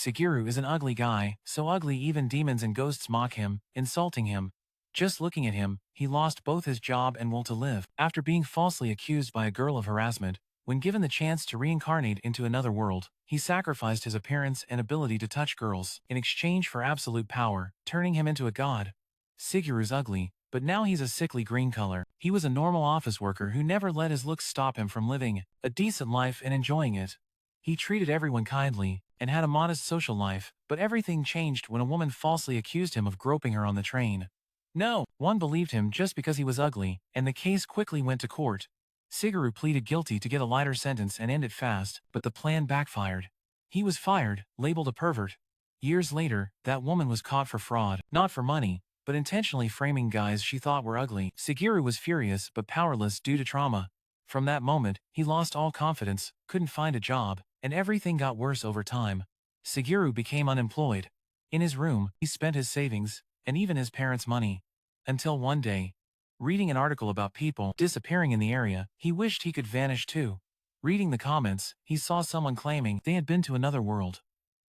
Shigeru is an ugly guy, so ugly even demons and ghosts mock him, insulting him. Just looking at him, he lost both his job and will to live. After being falsely accused by a girl of harassment, when given the chance to reincarnate into another world, he sacrificed his appearance and ability to touch girls in exchange for absolute power, turning him into a god. Shigeru's ugly, but now he's a sickly green color. He was a normal office worker who never let his looks stop him from living a decent life and enjoying it. He treated everyone kindly and had a modest social life, but everything changed when a woman falsely accused him of groping her on the train. No one believed him just because he was ugly, and the case quickly went to court. Shigeru pleaded guilty to get a lighter sentence and end it fast, but the plan backfired. He was fired, labeled a pervert. Years later, that woman was caught for fraud, not for money, but intentionally framing guys she thought were ugly. Shigeru was furious but powerless due to trauma. From that moment, he lost all confidence, couldn't find a job, and everything got worse over time. Shigeru became unemployed. In his room, he spent his savings, and even his parents' money. Until one day, reading an article about people disappearing in the area, he wished he could vanish too. Reading the comments, he saw someone claiming they had been to another world.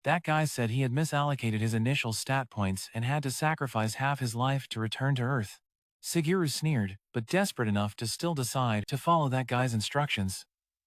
That guy said he had misallocated his initial stat points and had to sacrifice half his life to return to Earth. Shigeru sneered, but desperate enough to still decide to follow that guy's instructions.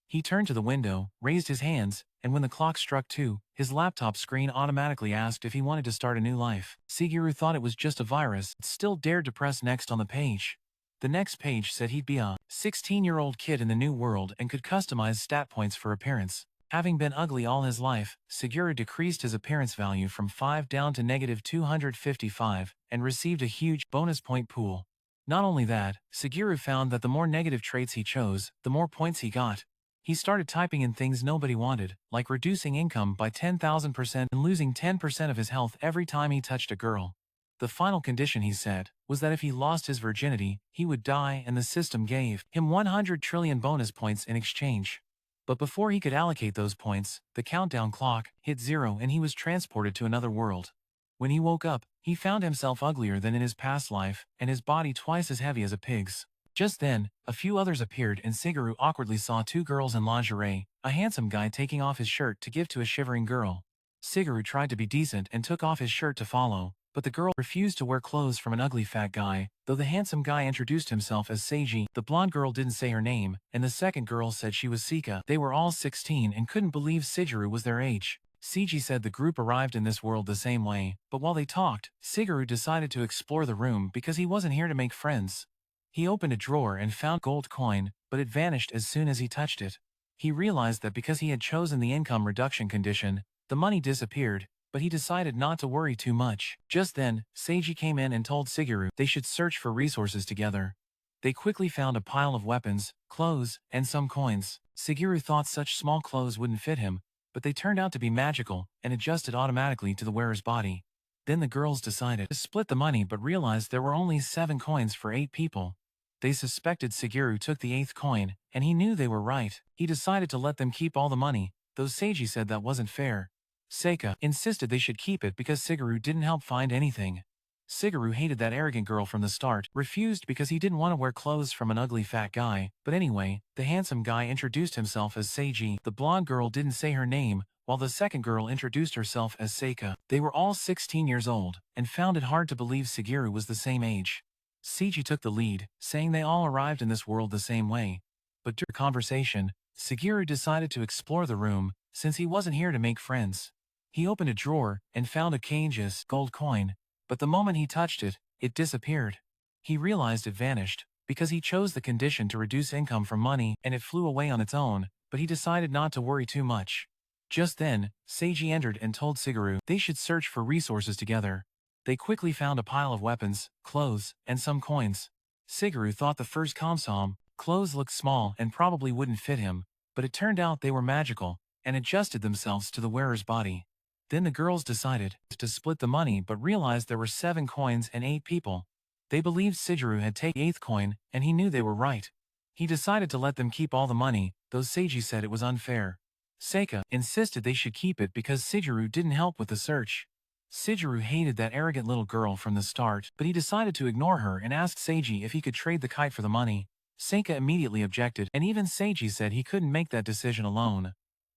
He turned to the window, raised his hands, and when the clock struck 2, his laptop screen automatically asked if he wanted to start a new life. Shigeru thought it was just a virus, but still dared to press next on the page. The next page said he'd be a 16-year-old kid in the new world and could customize stat points for appearance. Having been ugly all his life, Shigeru decreased his appearance value from 5 down to -255 and received a huge bonus point pool. Not only that, Shigeru found that the more negative traits he chose, the more points he got. He started typing in things nobody wanted, like reducing income by 10,000% and losing 10% of his health every time he touched a girl. The final condition, he said, was that if he lost his virginity, he would die, and the system gave him 100 trillion bonus points in exchange. But before he could allocate those points, the countdown clock hit 0 and he was transported to another world. When he woke up, he found himself uglier than in his past life, and his body twice as heavy as a pig's. Just then, a few others appeared and Shigeru awkwardly saw 2 girls in lingerie, a handsome guy taking off his shirt to give to a shivering girl. Shigeru tried to be decent and took off his shirt to follow, but the girl refused to wear clothes from an ugly fat guy. Though the handsome guy introduced himself as Seiji, the blonde girl didn't say her name, and the second girl said she was Sika. They were all 16 and couldn't believe Shigeru was their age. Seiji said the group arrived in this world the same way, but while they talked, Shigeru decided to explore the room because he wasn't here to make friends. He opened a drawer and found gold coin, but it vanished as soon as he touched it. He realized that because he had chosen the income reduction condition, the money disappeared, but he decided not to worry too much. Just then, Seiji came in and told Shigeru they should search for resources together. They quickly found a pile of weapons, clothes, and some coins. Shigeru thought such small clothes wouldn't fit him, but they turned out to be magical and adjusted automatically to the wearer's body. Then the girls decided to split the money but realized there were only 7 coins for 8 people. They suspected Shigeru took the 8th coin, and he knew they were right. He decided to let them keep all the money, though Seiji said that wasn't fair. Seika insisted they should keep it because Shigeru didn't help find anything. Shigeru hated that arrogant girl from the start, refused because he didn't want to wear clothes from an ugly fat guy, but anyway, the handsome guy introduced himself as Seiji. The blonde girl didn't say her name, while the second girl introduced herself as Seika. They were all 16 years old, and found it hard to believe Shigeru was the same age. Seiji took the lead, saying they all arrived in this world the same way. But during the conversation, Shigeru decided to explore the room, since he wasn't here to make friends. He opened a drawer and found a Kange's gold coin, but the moment he touched it, it disappeared. He realized it vanished, because he chose the condition to reduce income from money and it flew away on its own, but he decided not to worry too much. Just then, Seiji entered and told Shigeru they should search for resources together. They quickly found a pile of weapons, clothes, and some coins. Shigeru thought the first clothes looked small and probably wouldn't fit him, but it turned out they were magical, and adjusted themselves to the wearer's body. Then the girls decided to split the money but realized there were 7 coins and 8 people. They believed Shigeru had taken the 8th coin, and he knew they were right. He decided to let them keep all the money, though Seiji said it was unfair. Seika insisted they should keep it because Shigeru didn't help with the search. Shigeru hated that arrogant little girl from the start, but he decided to ignore her and asked Seiji if he could trade the kite for the money. Seika immediately objected, and even Seiji said he couldn't make that decision alone.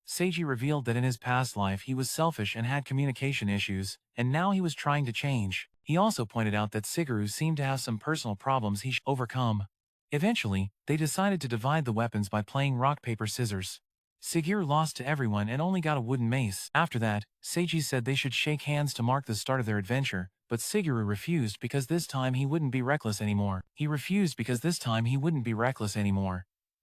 Seiji revealed that in his past life he was selfish and had communication issues, and now he was trying to change. He also pointed out that Shigeru seemed to have some personal problems he should overcome. Eventually, they decided to divide the weapons by playing rock paper scissors. Shigeru lost to everyone and only got a wooden mace. After that, Seiji said they should shake hands to mark the start of their adventure, but Shigeru refused because this time he wouldn't be reckless anymore.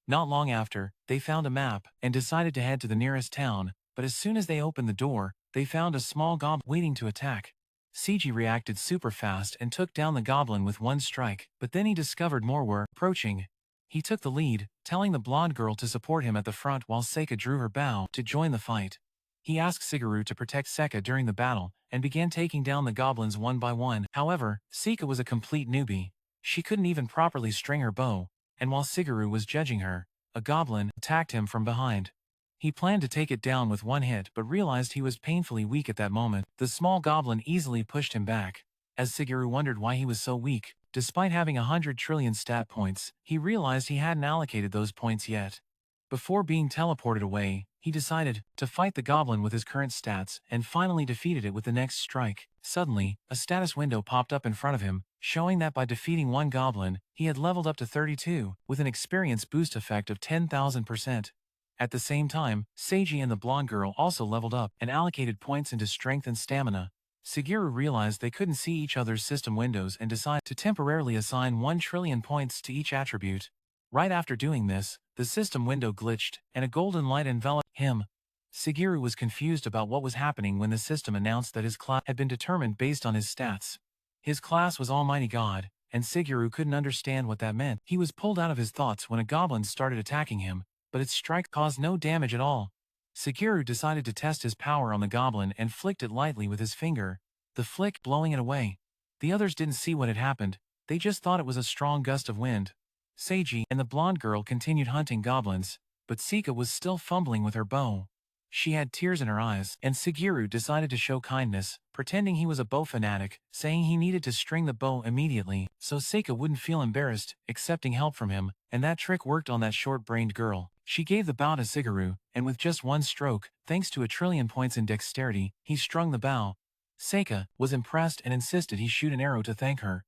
Not long after, they found a map and decided to head to the nearest town, but as soon as they opened the door, they found a small goblin waiting to attack. Seiji reacted super fast and took down the goblin with one strike, but then he discovered more were approaching. He took the lead, telling the blonde girl to support him at the front while Seika drew her bow to join the fight. He asked Shigeru to protect Seika during the battle, and began taking down the goblins one by one. However, Seika was a complete newbie. She couldn't even properly string her bow, and while Shigeru was judging her, a goblin attacked him from behind. He planned to take it down with one hit but realized he was painfully weak at that moment. The small goblin easily pushed him back. As Shigeru wondered why he was so weak, despite having 100 trillion stat points, he realized he hadn't allocated those points yet. Before being teleported away, he decided to fight the goblin with his current stats and finally defeated it with the next strike. Suddenly, a status window popped up in front of him, showing that by defeating one goblin, he had leveled up to 32, with an experience boost effect of 10,000%. At the same time, Seiji and the blonde girl also leveled up and allocated points into strength and stamina. Shigeru realized they couldn't see each other's system windows and decided to temporarily assign 1 trillion points to each attribute. Right after doing this, the system window glitched, and a golden light enveloped him. Shigeru was confused about what was happening when the system announced that his class had been determined based on his stats. His class was Almighty God, and Shigeru couldn't understand what that meant. He was pulled out of his thoughts when a goblin started attacking him, but its strike caused no damage at all. Shigeru decided to test his power on the goblin and flicked it lightly with his finger, the flick blowing it away. The others didn't see what had happened, they just thought it was a strong gust of wind. Seiji and the blonde girl continued hunting goblins, but Sika was still fumbling with her bow. She had tears in her eyes, and Shigeru decided to show kindness, pretending he was a bow fanatic, saying he needed to string the bow immediately, so Sika wouldn't feel embarrassed, accepting help from him, and that trick worked on that short-brained girl. She gave the bow to Shigeru, and with just one stroke, thanks to 1 trillion points in dexterity, he strung the bow. Seika was impressed and insisted he shoot an arrow to thank her.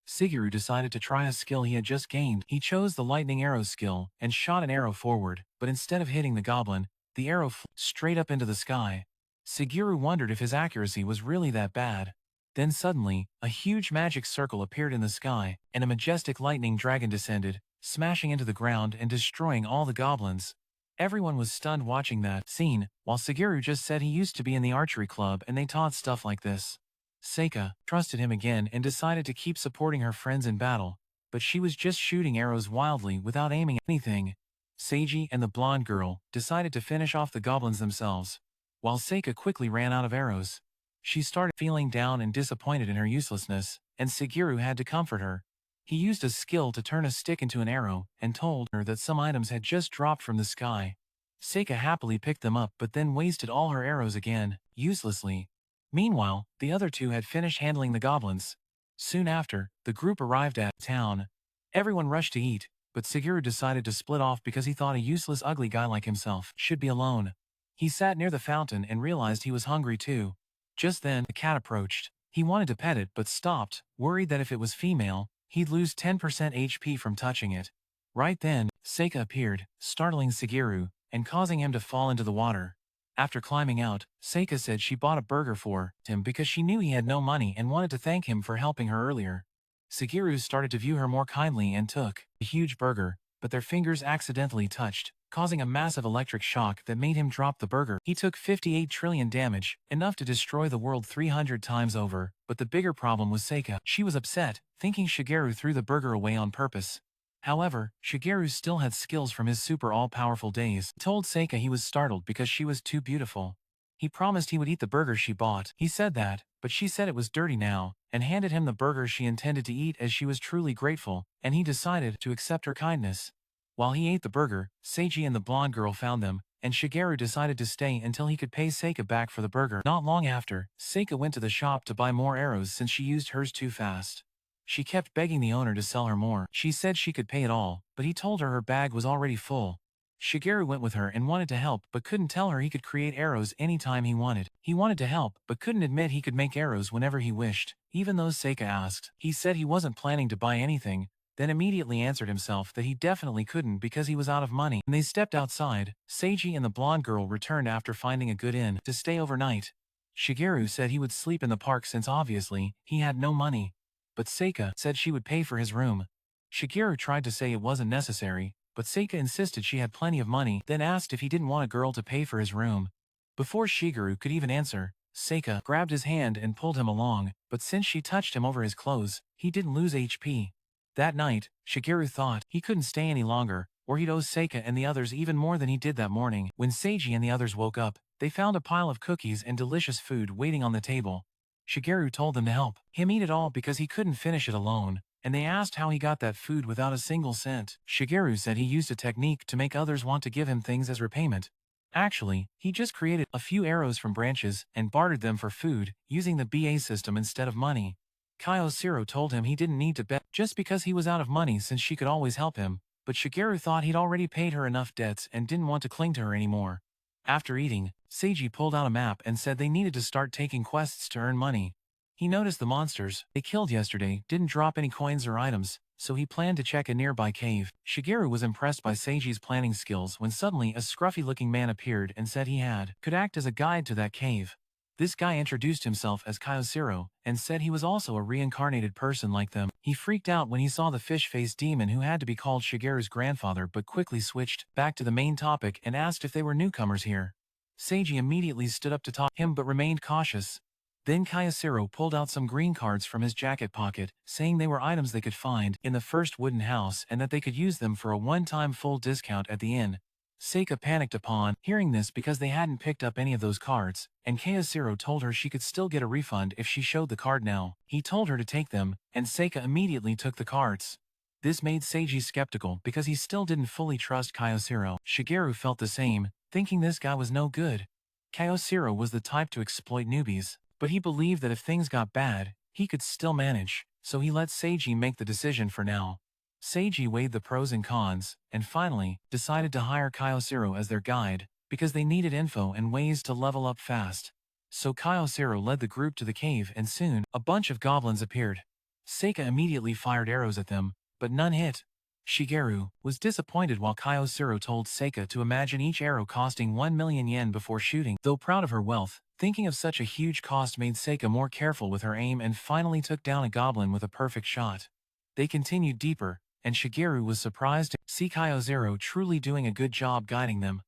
Shigeru decided to try a skill he had just gained. He chose the lightning arrow skill and shot an arrow forward, but instead of hitting the goblin, the arrow flew straight up into the sky. Shigeru wondered if his accuracy was really that bad. Then suddenly, a huge magic circle appeared in the sky, and a majestic lightning dragon descended, smashing into the ground and destroying all the goblins. Everyone was stunned watching that scene, while Shigeru just said he used to be in the archery club and they taught stuff like this. Seika trusted him again and decided to keep supporting her friends in battle, but she was just shooting arrows wildly without aiming at anything. Seiji and the blonde girl decided to finish off the goblins themselves, while Seika quickly ran out of arrows. She started feeling down and disappointed in her uselessness, and Shigeru had to comfort her. He used a skill to turn a stick into an arrow and told her that some items had just dropped from the sky. Seika happily picked them up but then wasted all her arrows again, uselessly. Meanwhile, the other two had finished handling the goblins. Soon after, the group arrived at town. Everyone rushed to eat, but Shigeru decided to split off because he thought a useless ugly guy like himself should be alone. He sat near the fountain and realized he was hungry too. Just then, a cat approached. He wanted to pet it but stopped, worried that if it was female, he'd lose 10% HP from touching it. Right then, Seika appeared, startling Shigeru, and causing him to fall into the water. After climbing out, Seika said she bought a burger for him because she knew he had no money and wanted to thank him for helping her earlier. Shigeru started to view her more kindly and took a huge burger, but their fingers accidentally touched, causing a massive electric shock that made him drop the burger. He took 58 trillion damage, enough to destroy the world 300 times over, but the bigger problem was Seika. She was upset, thinking Shigeru threw the burger away on purpose. However, Shigeru still had skills from his super all-powerful days. He told Seika he was startled because she was too beautiful. He promised he would eat the burger she bought. He said that, but she said it was dirty now, and handed him the burger she intended to eat as she was truly grateful, and he decided to accept her kindness. While he ate the burger, Seiji and the blonde girl found them, and Shigeru decided to stay until he could pay Seika back for the burger. Not long after, Seika went to the shop to buy more arrows since she used hers too fast. She kept begging the owner to sell her more. She said she could pay it all, but he told her her bag was already full. Shigeru went with her and wanted to help but couldn't tell her he could create arrows anytime he wanted. He wanted to help but couldn't admit he could make arrows whenever he wished, even though Seika asked. He said he wasn't planning to buy anything, then immediately answered himself that he definitely couldn't because he was out of money. When they stepped outside, Seiji and the blonde girl returned after finding a good inn to stay overnight. Shigeru said he would sleep in the park since obviously he had no money, but Seika said she would pay for his room. Shigeru tried to say it wasn't necessary, but Seika insisted she had plenty of money, then asked if he didn't want a girl to pay for his room. Before Shigeru could even answer, Seika grabbed his hand and pulled him along, but since she touched him over his clothes, he didn't lose HP. That night, Shigeru thought he couldn't stay any longer, or he'd owe Seika and the others even more than he did that morning. When Seiji and the others woke up, they found a pile of cookies and delicious food waiting on the table. Shigeru told them to help him eat it all because he couldn't finish it alone, and they asked how he got that food without a single cent. Shigeru said he used a technique to make others want to give him things as repayment. Actually, he just created a few arrows from branches and bartered them for food, using the BA system instead of money. Kyocero told him he didn't need to bet just because he was out of money since she could always help him, but Shigeru thought he'd already paid her enough debts and didn't want to cling to her anymore. After eating, Seiji pulled out a map and said they needed to start taking quests to earn money. He noticed the monsters they killed yesterday didn't drop any coins or items, so he planned to check a nearby cave. Shigeru was impressed by Seiji's planning skills when suddenly a scruffy-looking man appeared and said he could act as a guide to that cave. This guy introduced himself as Kyocero and said he was also a reincarnated person like them. He freaked out when he saw the fish-faced demon who had to be called Shigeru's grandfather but quickly switched back to the main topic and asked if they were newcomers here. Seiji immediately stood up to talk to him but remained cautious. Then Kyocero pulled out some green cards from his jacket pocket, saying they were items they could find in the first wooden house and that they could use them for a one-time full discount at the inn. Seika panicked upon hearing this because they hadn't picked up any of those cards, and Kyocero told her she could still get a refund if she showed the card now. He told her to take them, and Seika immediately took the cards. This made Seiji skeptical because he still didn't fully trust Kyocero. Shigeru felt the same, thinking this guy was no good. Kyocero was the type to exploit newbies, but he believed that if things got bad, he could still manage, so he let Seiji make the decision for now. Seiji weighed the pros and cons, and finally, decided to hire Kyocero as their guide, because they needed info and ways to level up fast. So Kyocero led the group to the cave and soon, a bunch of goblins appeared. Seika immediately fired arrows at them, but none hit. Shigeru was disappointed while Kyocero told Seika to imagine each arrow costing 1 million yen before shooting. Though proud of her wealth, thinking of such a huge cost made Seika more careful with her aim and finally took down a goblin with a perfect shot. They continued deeper, and Shigeru was surprised to see Kyocero truly doing a good job guiding them.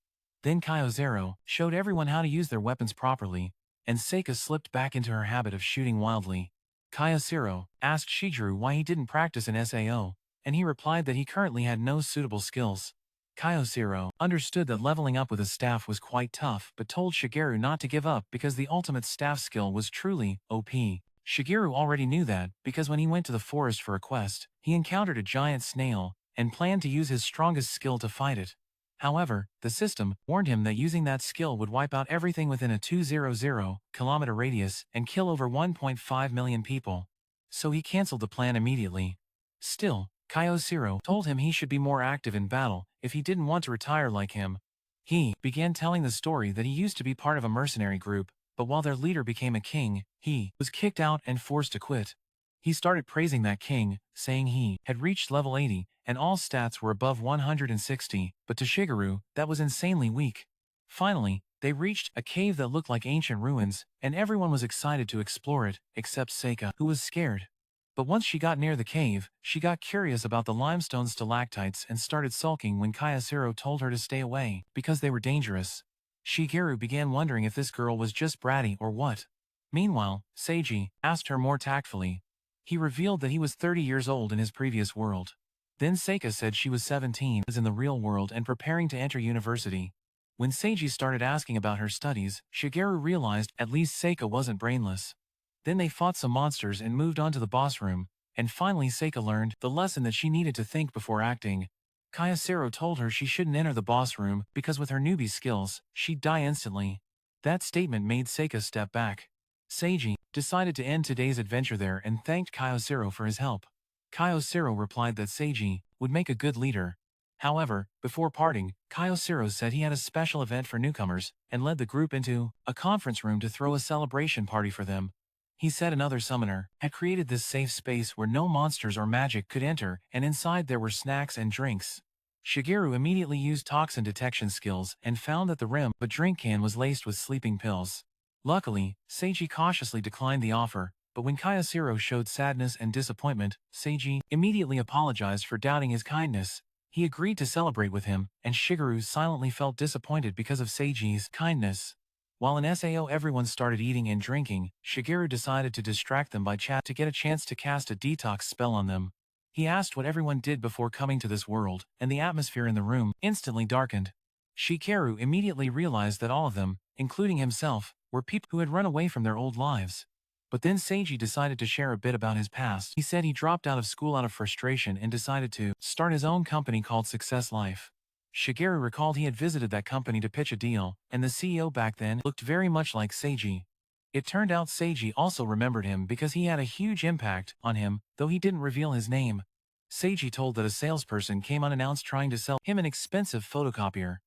Then Kyocero showed everyone how to use their weapons properly, and Seika slipped back into her habit of shooting wildly. Kyocero asked Shigeru why he didn't practice in SAO, and he replied that he currently had no suitable skills. Kyocero understood that leveling up with a staff was quite tough but told Shigeru not to give up because the ultimate staff skill was truly OP. Shigeru already knew that because when he went to the forest for a quest, he encountered a giant snail and planned to use his strongest skill to fight it. However, the system warned him that using that skill would wipe out everything within a 200-kilometer radius and kill over 1.5 million people. So he cancelled the plan immediately. Still, Kyocero told him he should be more active in battle if he didn't want to retire like him. He began telling the story that he used to be part of a mercenary group, but while their leader became a king, he was kicked out and forced to quit. He started praising that king, saying he had reached level 80 and all stats were above 160, but to Shigeru, that was insanely weak. Finally, they reached a cave that looked like ancient ruins, and everyone was excited to explore it, except Seika, who was scared. But once she got near the cave, she got curious about the limestone stalactites and started sulking when Kyocero told her to stay away, because they were dangerous. Shigeru began wondering if this girl was just bratty or what. Meanwhile, Seiji asked her more tactfully. He revealed that he was 30 years old in his previous world. Then Seika said she was 17, was in the real world and preparing to enter university. When Seiji started asking about her studies, Shigeru realized at least Seika wasn't brainless. Then they fought some monsters and moved on to the boss room, and finally Seika learned the lesson that she needed to think before acting. Kyocero told her she shouldn't enter the boss room because with her newbie skills, she'd die instantly. That statement made Seika step back. Seiji decided to end today's adventure there and thanked Kyocero for his help. Kyocero replied that Seiji would make a good leader. However, before parting, Kyocero said he had a special event for newcomers and led the group into a conference room to throw a celebration party for them. He said another summoner had created this safe space where no monsters or magic could enter, and inside there were snacks and drinks. Shigeru immediately used toxin detection skills and found that the rim of a drink can was laced with sleeping pills. Luckily, Seiji cautiously declined the offer, but when Kyocero showed sadness and disappointment, Seiji immediately apologized for doubting his kindness. He agreed to celebrate with him, and Shigeru silently felt disappointed because of Seiji's kindness. While in SAO everyone started eating and drinking, Shigeru decided to distract them by chat to get a chance to cast a detox spell on them. He asked what everyone did before coming to this world, and the atmosphere in the room instantly darkened. Shigeru immediately realized that all of them, including himself, were people who had run away from their old lives. But then Seiji decided to share a bit about his past. He said he dropped out of school out of frustration and decided to start his own company called Success Life. Shigeru recalled he had visited that company to pitch a deal, and the CEO back then looked very much like Seiji. It turned out Seiji also remembered him because he had a huge impact on him, though he didn't reveal his name. Seiji told that a salesperson came unannounced trying to sell him an expensive photocopier.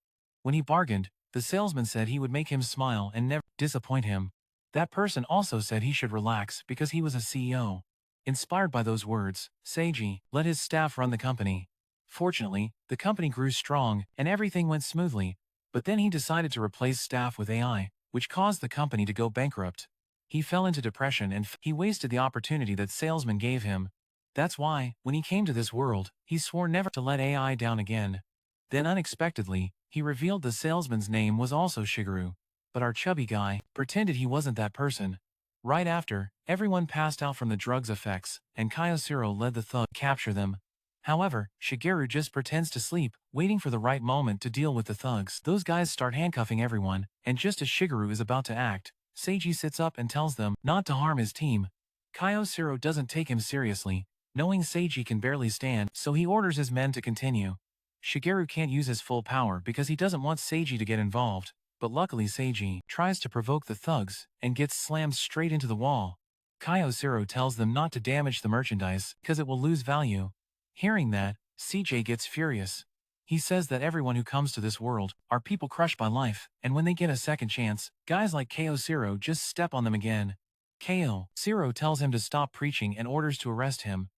When he bargained, the salesman said he would make him smile and never disappoint him. That person also said he should relax because he was a CEO. Inspired by those words, Seiji let his staff run the company. Fortunately, the company grew strong and everything went smoothly, but then he decided to replace staff with AI, which caused the company to go bankrupt. He fell into depression and he wasted the opportunity that salesman gave him. That's why, when he came to this world, he swore never to let AI down again. Then unexpectedly, he revealed the salesman's name was also Shigeru. But our chubby guy pretended he wasn't that person. Right after, everyone passed out from the drug's effects, and Kyocero led the thug to capture them. However, Shigeru just pretends to sleep, waiting for the right moment to deal with the thugs. Those guys start handcuffing everyone, and just as Shigeru is about to act, Seiji sits up and tells them not to harm his team. Kyocero doesn't take him seriously, knowing Seiji can barely stand, so he orders his men to continue. Shigeru can't use his full power because he doesn't want Seiji to get involved, but luckily Seiji tries to provoke the thugs and gets slammed straight into the wall. Kyocero tells them not to damage the merchandise because it will lose value. Hearing that, CJ gets furious. He says that everyone who comes to this world are people crushed by life, and when they get a second chance, guys like Kyocero just step on them again. Kyocero tells him to stop preaching and orders to arrest him.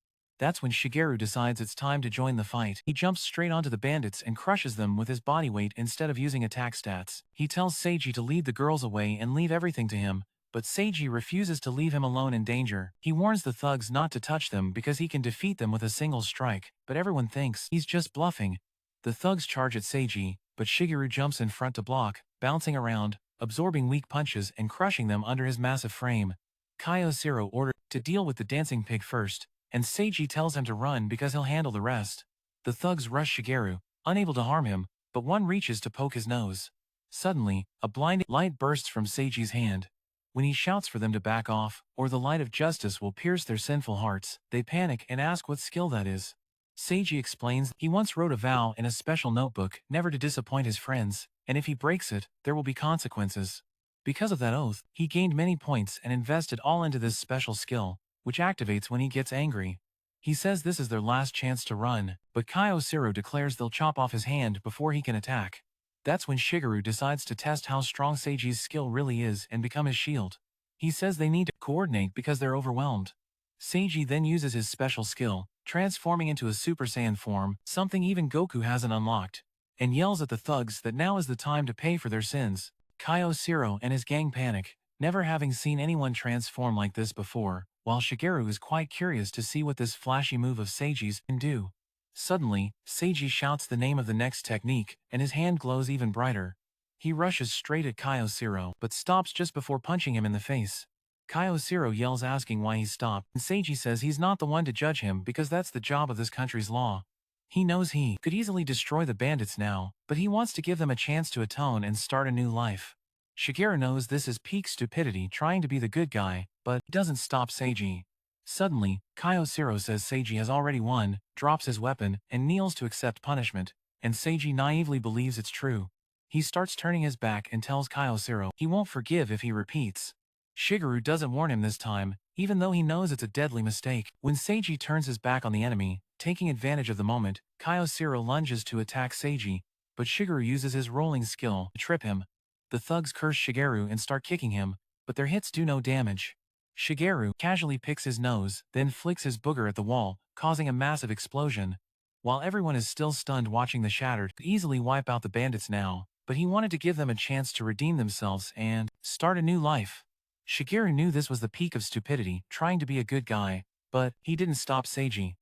That's when Shigeru decides it's time to join the fight. He jumps straight onto the bandits and crushes them with his body weight instead of using attack stats. He tells Seiji to lead the girls away and leave everything to him, but Seiji refuses to leave him alone in danger. He warns the thugs not to touch them because he can defeat them with a single strike, but everyone thinks he's just bluffing. The thugs charge at Seiji, but Shigeru jumps in front to block, bouncing around, absorbing weak punches and crushing them under his massive frame. Kyocero orders to deal with the dancing pig first, and Seiji tells him to run because he'll handle the rest. The thugs rush Shigeru, unable to harm him, but one reaches to poke his nose. Suddenly, a blinding light bursts from Seiji's hand. When he shouts for them to back off, or the light of justice will pierce their sinful hearts, they panic and ask what skill that is. Seiji explains he once wrote a vow in a special notebook never to disappoint his friends, and if he breaks it, there will be consequences. Because of that oath, he gained many points and invested all into this special skill, which activates when he gets angry. He says this is their last chance to run, but Kyocero declares they'll chop off his hand before he can attack. That's when Shigeru decides to test how strong Seiji's skill really is and become his shield. He says they need to coordinate because they're overwhelmed. Seiji then uses his special skill, transforming into a Super Saiyan form, something even Goku hasn't unlocked, and yells at the thugs that now is the time to pay for their sins. Kyocero and his gang panic, never having seen anyone transform like this before, while Shigeru is quite curious to see what this flashy move of Seiji's can do. Suddenly, Seiji shouts the name of the next technique, and his hand glows even brighter. He rushes straight at Kyocero, but stops just before punching him in the face. Kyocero yells asking why he stopped, and Seiji says he's not the one to judge him because that's the job of this country's law. He knows he could easily destroy the bandits now, but he wants to give them a chance to atone and start a new life. Shigeru knows this is peak stupidity trying to be the good guy, but doesn't stop Seiji. Suddenly, Kyocero says Seiji has already won, drops his weapon, and kneels to accept punishment, and Seiji naively believes it's true. He starts turning his back and tells Kyocero he won't forgive if he repeats. Shigeru doesn't warn him this time, even though he knows it's a deadly mistake. When Seiji turns his back on the enemy, Taking advantage of the moment, Kyocero lunges to attack Seiji, but Shigeru uses his rolling skill to trip him. The thugs curse Shigeru and start kicking him, but their hits do no damage. Shigeru casually picks his nose, then flicks his booger at the wall, causing a massive explosion. While everyone is still stunned watching the shattered, could easily wipe out the bandits now, but he wanted to give them a chance to redeem themselves and start a new life. Shigeru knew this was the peak of stupidity, trying to be a good guy, but he didn't stop Seiji.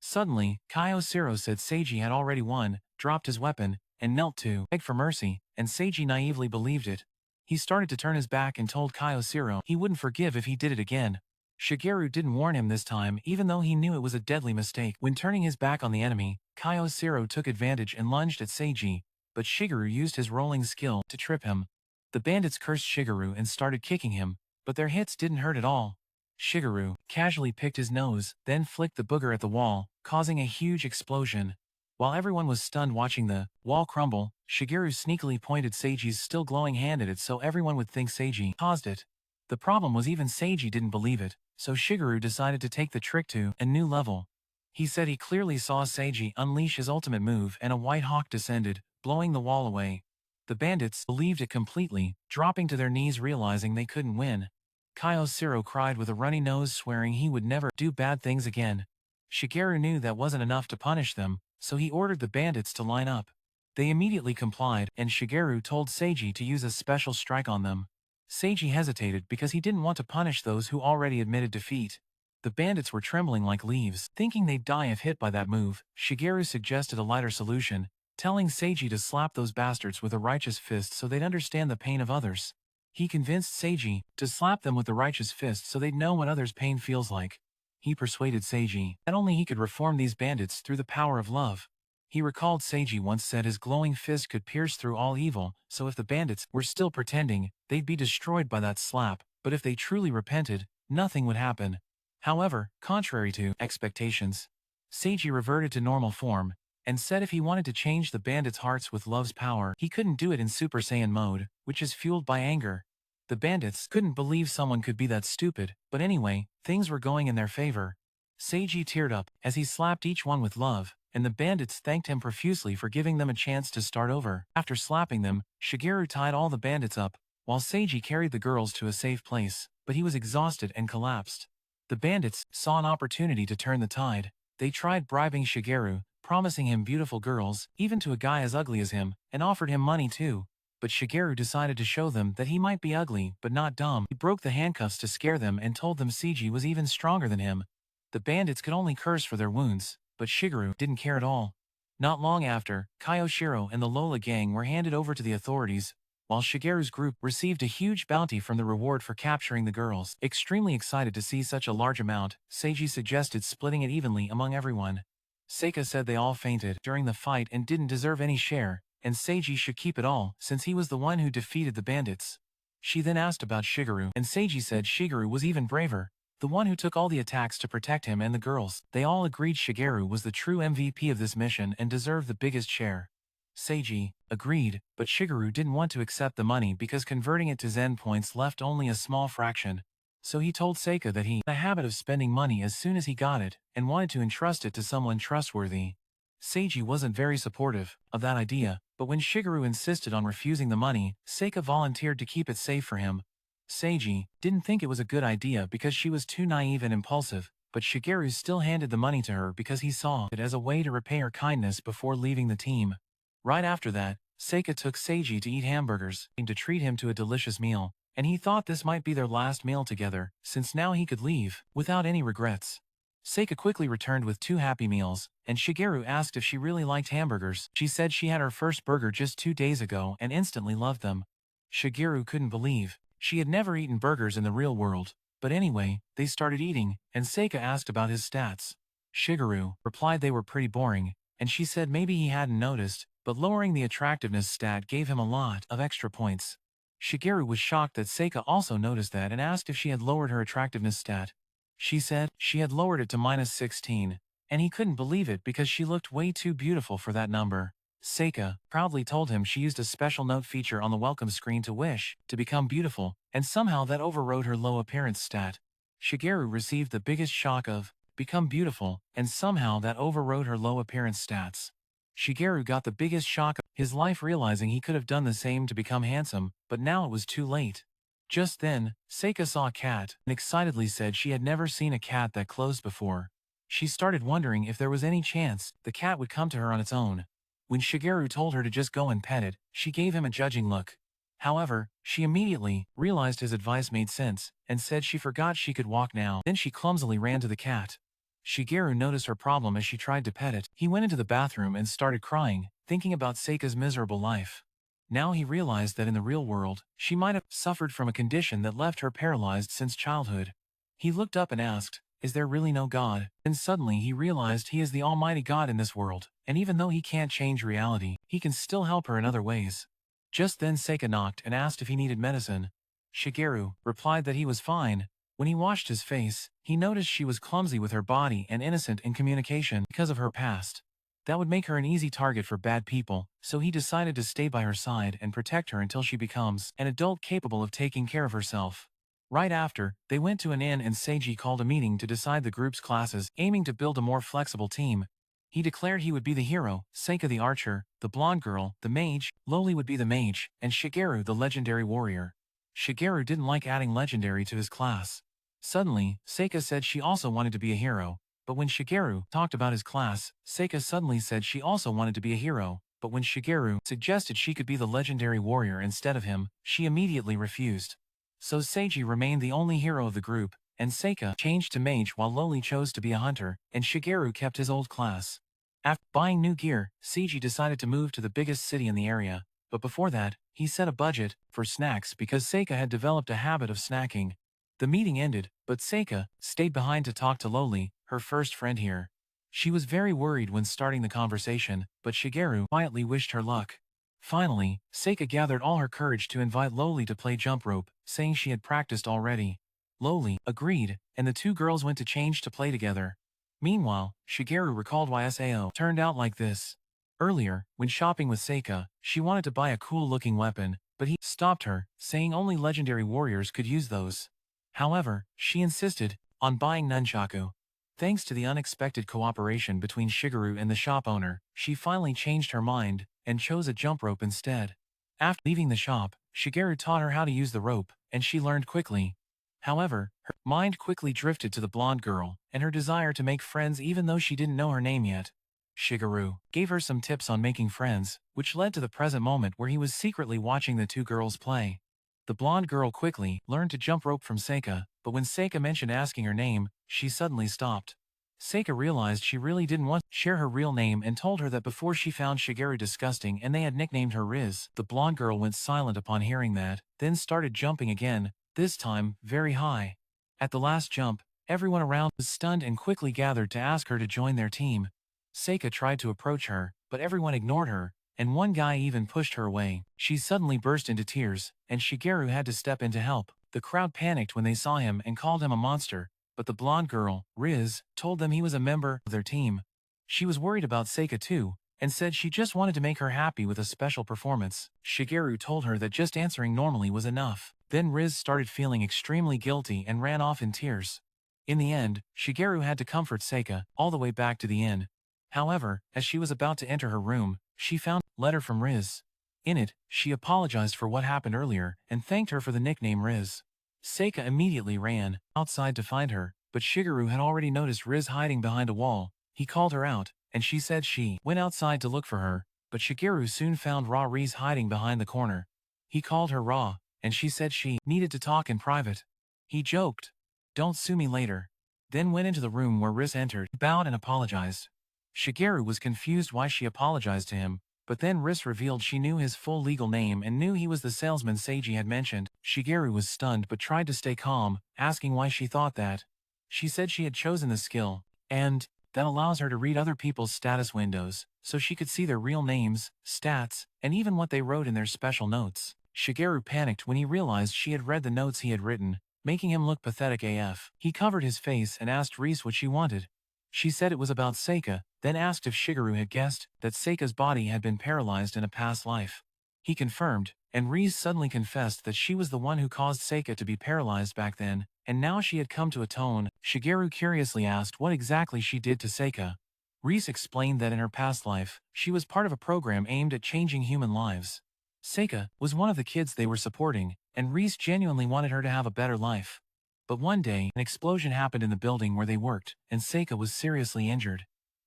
Suddenly, Kyocero said Seiji had already won, dropped his weapon, and knelt to beg for mercy, and Seiji naively believed it. He started to turn his back and told Kyocero he wouldn't forgive if he did it again. Shigeru didn't warn him this time even though he knew it was a deadly mistake. When turning his back on the enemy, Kyocero took advantage and lunged at Seiji, but Shigeru used his rolling skill to trip him. The bandits cursed Shigeru and started kicking him, but their hits didn't hurt at all. Shigeru casually picked his nose, then flicked the booger at the wall, causing a huge explosion. While everyone was stunned watching the wall crumble, Shigeru sneakily pointed Seiji's still glowing hand at it so everyone would think Seiji caused it. The problem was even Seiji didn't believe it, so Shigeru decided to take the trick to a new level. He said he clearly saw Seiji unleash his ultimate move and a white hawk descended, blowing the wall away. The bandits believed it completely, dropping to their knees realizing they couldn't win. Kyocero cried with a runny nose, swearing he would never do bad things again. Shigeru knew that wasn't enough to punish them, so he ordered the bandits to line up. They immediately complied, and Shigeru told Seiji to use a special strike on them. Seiji hesitated because he didn't want to punish those who already admitted defeat. The bandits were trembling like leaves, thinking they'd die if hit by that move. Shigeru suggested a lighter solution, telling Seiji to slap those bastards with a righteous fist so they'd understand the pain of others. He convinced Seiji to slap them with the righteous fist so they'd know what others' pain feels like. He persuaded Seiji that only he could reform these bandits through the power of love. He recalled Seiji once said his glowing fist could pierce through all evil, so if the bandits were still pretending, they'd be destroyed by that slap, but if they truly repented, nothing would happen. However, contrary to expectations, Seiji reverted to normal form, and said if he wanted to change the bandits' hearts with love's power, he couldn't do it in Super Saiyan mode, which is fueled by anger. The bandits couldn't believe someone could be that stupid, but anyway, things were going in their favor. Seiji teared up as he slapped each one with love, and the bandits thanked him profusely for giving them a chance to start over. After slapping them, Shigeru tied all the bandits up, while Seiji carried the girls to a safe place, but he was exhausted and collapsed. The bandits saw an opportunity to turn the tide. They tried bribing Shigeru, promising him beautiful girls, even to a guy as ugly as him, and offered him money too. But Shigeru decided to show them that he might be ugly but not dumb. He broke the handcuffs to scare them and told them Seiji was even stronger than him. The bandits could only curse for their wounds, but Shigeru didn't care at all. Not long after, Kyocero and the Lola gang were handed over to the authorities, while Shigeru's group received a huge bounty from the reward for capturing the girls. Extremely excited to see such a large amount, Seiji suggested splitting it evenly among everyone. Seika said they all fainted during the fight and didn't deserve any share, and Seiji should keep it all since he was the one who defeated the bandits. She then asked about Shigeru, and Seiji said Shigeru was even braver, the one who took all the attacks to protect him and the girls. They all agreed Shigeru was the true MVP of this mission and deserved the biggest share. Seiji agreed, but Shigeru didn't want to accept the money because converting it to Zen points left only a small fraction. So he told Seika that he had a habit of spending money as soon as he got it, and wanted to entrust it to someone trustworthy. Seiji wasn't very supportive of that idea, but when Shigeru insisted on refusing the money, Seika volunteered to keep it safe for him. Seiji didn't think it was a good idea because she was too naive and impulsive, but Shigeru still handed the money to her because he saw it as a way to repay her kindness before leaving the team. Right after that, Seika took Seiji to eat hamburgers and to treat him to a delicious meal, and he thought this might be their last meal together, since now he could leave without any regrets. Seika quickly returned with 2 happy meals, and Shigeru asked if she really liked hamburgers. She said she had her first burger just 2 days ago and instantly loved them. Shigeru couldn't believe she had never eaten burgers in the real world, but anyway, they started eating, and Seika asked about his stats. Shigeru replied they were pretty boring, and she said maybe he hadn't noticed, but lowering the attractiveness stat gave him a lot of extra points. Shigeru was shocked that Seika also noticed that and asked if she had lowered her attractiveness stat. She said she had lowered it to -16, and he couldn't believe it because she looked way too beautiful for that number. Seika proudly told him she used a special note feature on the welcome screen to wish to become beautiful, and somehow that overrode her low appearance stat. Shigeru received the biggest shock of become beautiful, and somehow that overrode her low appearance stats. Shigeru got the biggest shock of his life realizing he could have done the same to become handsome, but now it was too late. Just then, Seika saw a cat and excitedly said she had never seen a cat that close before. She started wondering if there was any chance the cat would come to her on its own. When Shigeru told her to just go and pet it, she gave him a judging look. However, she immediately realized his advice made sense and said she forgot she could walk now. Then she clumsily ran to the cat. Shigeru noticed her problem as she tried to pet it. He went into the bathroom and started crying, thinking about Seika's miserable life. Now he realized that in the real world, she might have suffered from a condition that left her paralyzed since childhood. He looked up and asked, "Is there really no God?" Then suddenly he realized he is the almighty God in this world, and even though he can't change reality, he can still help her in other ways. Just then Seika knocked and asked if he needed medicine. Shigeru replied that he was fine. When he washed his face, he noticed she was clumsy with her body and innocent in communication because of her past. That would make her an easy target for bad people, so he decided to stay by her side and protect her until she becomes an adult capable of taking care of herself. Right after, they went to an inn and Seiji called a meeting to decide the group's classes, aiming to build a more flexible team. He declared he would be the hero, Seika the archer, the blonde girl, the mage, Loli would be the mage, and Shigeru the legendary warrior. Shigeru didn't like adding legendary to his class. Suddenly, Seika said she also wanted to be a hero. But when Shigeru talked about his class, Seika suddenly said she also wanted to be a hero. But when Shigeru suggested she could be the legendary warrior instead of him, she immediately refused. So Seiji remained the only hero of the group, and Seika changed to mage while Loli chose to be a hunter, and Shigeru kept his old class. After buying new gear, Seiji decided to move to the biggest city in the area, but before that, he set a budget for snacks because Seika had developed a habit of snacking. The meeting ended, but Seika stayed behind to talk to Loli, her first friend here. She was very worried when starting the conversation, but Shigeru quietly wished her luck. Finally, Seika gathered all her courage to invite Loli to play jump rope, saying she had practiced already. Loli agreed, and the two girls went to change to play together. Meanwhile, Shigeru recalled why SAO turned out like this. Earlier, when shopping with Seika, she wanted to buy a cool-looking weapon, but he stopped her, saying only legendary warriors could use those. However, she insisted on buying nunchaku. Thanks to the unexpected cooperation between Shigeru and the shop owner, she finally changed her mind and chose a jump rope instead. After leaving the shop, Shigeru taught her how to use the rope, and she learned quickly. However, her mind quickly drifted to the blonde girl and her desire to make friends even though she didn't know her name yet. Shigeru gave her some tips on making friends, which led to the present moment where he was secretly watching the two girls play. The blonde girl quickly learned to jump rope from Seika, but when Seika mentioned asking her name, she suddenly stopped. Seika realized she really didn't want to share her real name and told her that before she found Shigeru disgusting and they had nicknamed her Riz. The blonde girl went silent upon hearing that, then started jumping again, this time very high. At the last jump, everyone around was stunned and quickly gathered to ask her to join their team. Seika tried to approach her, but everyone ignored her, and one guy even pushed her away. She suddenly burst into tears, and Shigeru had to step in to help. The crowd panicked when they saw him and called him a monster, but the blonde girl, Riz, told them he was a member of their team. She was worried about Seika too, and said she just wanted to make her happy with a special performance. Shigeru told her that just answering normally was enough. Then Riz started feeling extremely guilty and ran off in tears. In the end, Shigeru had to comfort Seika all the way back to the inn. However, as she was about to enter her room, she found a letter from Riz. In it, she apologized for what happened earlier and thanked her for the nickname Riz. Seika immediately ran outside to find her, but Shigeru had already noticed Riz hiding behind a wall. He called her out, and she said she went outside to look for her, but Shigeru soon found Riz hiding behind the corner. He called her Ra, and she said she needed to talk in private. He joked, "Don't sue me later," then went into the room where Riz entered, bowed and apologized. Shigeru was confused why she apologized to him, but then Riz revealed she knew his full legal name and knew he was the salesman Seiji had mentioned. Shigeru was stunned but tried to stay calm, asking why she thought that. She said she had chosen the skill, and that allows her to read other people's status windows, so she could see their real names, stats, and even what they wrote in their special notes. Shigeru panicked when he realized she had read the notes he had written, making him look pathetic AF. He covered his face and asked Riz what she wanted. She said it was about Seika, then asked if Shigeru had guessed that Seika's body had been paralyzed in a past life. He confirmed, and Riz suddenly confessed that she was the one who caused Seika to be paralyzed back then, and now she had come to atone. Shigeru curiously asked what exactly she did to Seika. Reese explained that in her past life, she was part of a program aimed at changing human lives. Seika was one of the kids they were supporting, and Reese genuinely wanted her to have a better life. But one day, an explosion happened in the building where they worked, and Seika was seriously injured.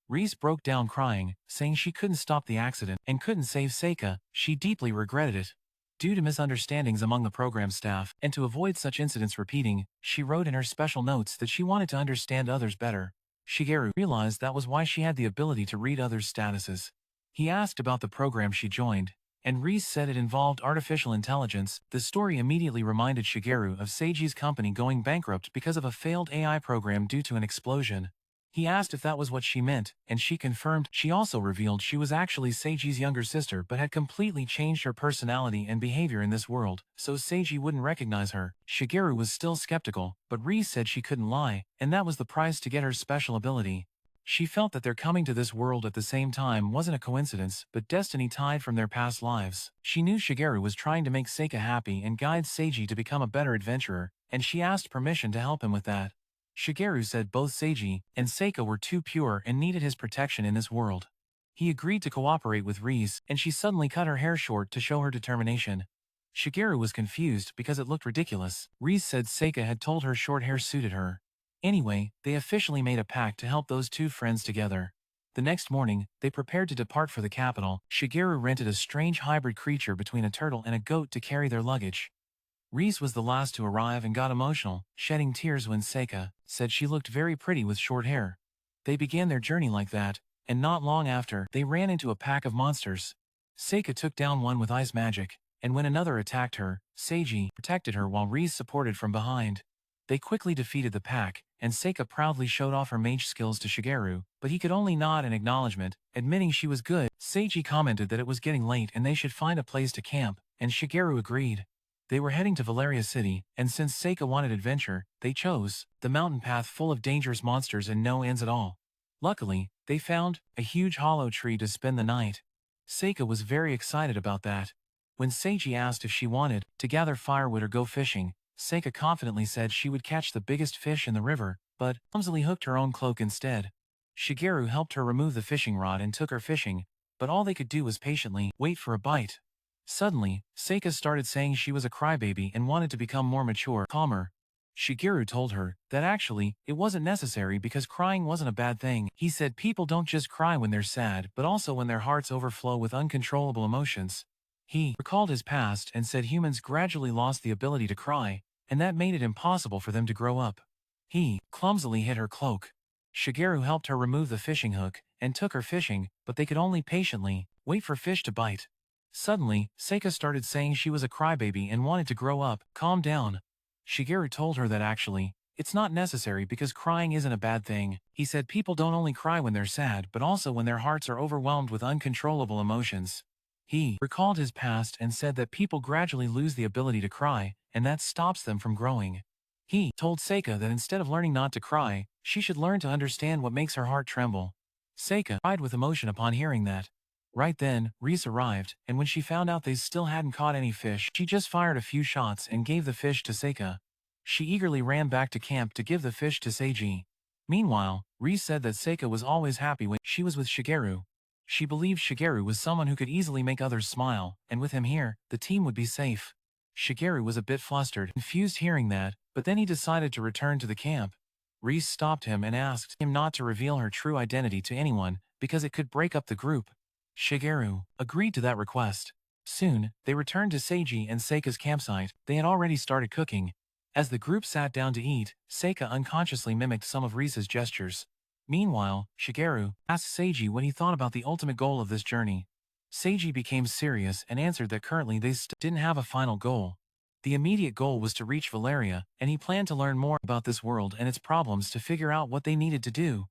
Reese broke down crying, saying she couldn't stop the accident and couldn't save Seika. She deeply regretted it. Due to misunderstandings among the program staff, and to avoid such incidents repeating, she wrote in her special notes that she wanted to understand others better. Shigeru realized that was why she had the ability to read others' statuses. He asked about the program she joined, and Reese said it involved artificial intelligence. The story immediately reminded Shigeru of Seiji's company going bankrupt because of a failed AI program due to an explosion. He asked if that was what she meant, and she confirmed. She also revealed she was actually Seiji's younger sister but had completely changed her personality and behavior in this world, so Seiji wouldn't recognize her. Shigeru was still skeptical, but Reese said she couldn't lie, and that was the price to get her special ability. She felt that their coming to this world at the same time wasn't a coincidence, but destiny tied from their past lives. She knew Shigeru was trying to make Seika happy and guide Seiji to become a better adventurer, and she asked permission to help him with that. Shigeru said both Seiji and Seika were too pure and needed his protection in this world. He agreed to cooperate with Reese, and she suddenly cut her hair short to show her determination. Shigeru was confused because it looked ridiculous. Reese said Seika had told her short hair suited her. Anyway, they officially made a pact to help those two friends together. The next morning, they prepared to depart for the capital. Shigeru rented a strange hybrid creature between a turtle and a goat to carry their luggage. Reese was the last to arrive and got emotional, shedding tears when Seika said she looked very pretty with short hair. They began their journey like that, and not long after, they ran into a pack of monsters. Seika took down one with ice magic, and when another attacked her, Seiji protected her while Reese supported from behind. They quickly defeated the pack, and Seika proudly showed off her mage skills to Shigeru, but he could only nod in acknowledgement, admitting she was good. Seiji commented that it was getting late and they should find a place to camp, and Shigeru agreed. They were heading to Valeria City, and since Seika wanted adventure, they chose the mountain path full of dangerous monsters and no ends at all. Luckily, they found a huge hollow tree to spend the night. Seika was very excited about that. When Seiji asked if she wanted to gather firewood or go fishing, Seika confidently said she would catch the biggest fish in the river, but clumsily hooked her own cloak instead. Shigeru helped her remove the fishing rod and took her fishing, but all they could do was patiently wait for a bite. Suddenly, Seika started saying she was a crybaby and wanted to become more mature, calmer. Shigeru told her that actually, it wasn't necessary because crying wasn't a bad thing. He said people don't just cry when they're sad but also when their hearts overflow with uncontrollable emotions. He recalled his past and said humans gradually lost the ability to cry, and that made it impossible for them to grow up. He clumsily hit her cloak. Shigeru helped her remove the fishing hook and took her fishing, but they could only patiently wait for fish to bite. Suddenly, Seika started saying she was a crybaby and wanted to grow up. Calm down. Shigeru told her that actually, it's not necessary because crying isn't a bad thing. He said people don't only cry when they're sad but also when their hearts are overwhelmed with uncontrollable emotions. He recalled his past and said that people gradually lose the ability to cry, and that stops them from growing. He told Seika that instead of learning not to cry, she should learn to understand what makes her heart tremble. Seika cried with emotion upon hearing that. Right then, Reese arrived, and when she found out they still hadn't caught any fish, she just fired a few shots and gave the fish to Seika. She eagerly ran back to camp to give the fish to Seiji. Meanwhile, Reese said that Seika was always happy when she was with Shigeru. She believed Shigeru was someone who could easily make others smile, and with him here, the team would be safe. Shigeru was a bit flustered, confused hearing that, but then he decided to return to the camp. Reese stopped him and asked him not to reveal her true identity to anyone, because it could break up the group. Shigeru agreed to that request. Soon, they returned to Seiji and Seika's campsite. They had already started cooking. As the group sat down to eat, Seika unconsciously mimicked some of Reese's gestures. Meanwhile, Shigeru asked Seiji what he thought about the ultimate goal of this journey. Seiji became serious and answered that currently they didn't have a final goal. The immediate goal was to reach Valeria, and he planned to learn more about this world and its problems to figure out what they needed to do.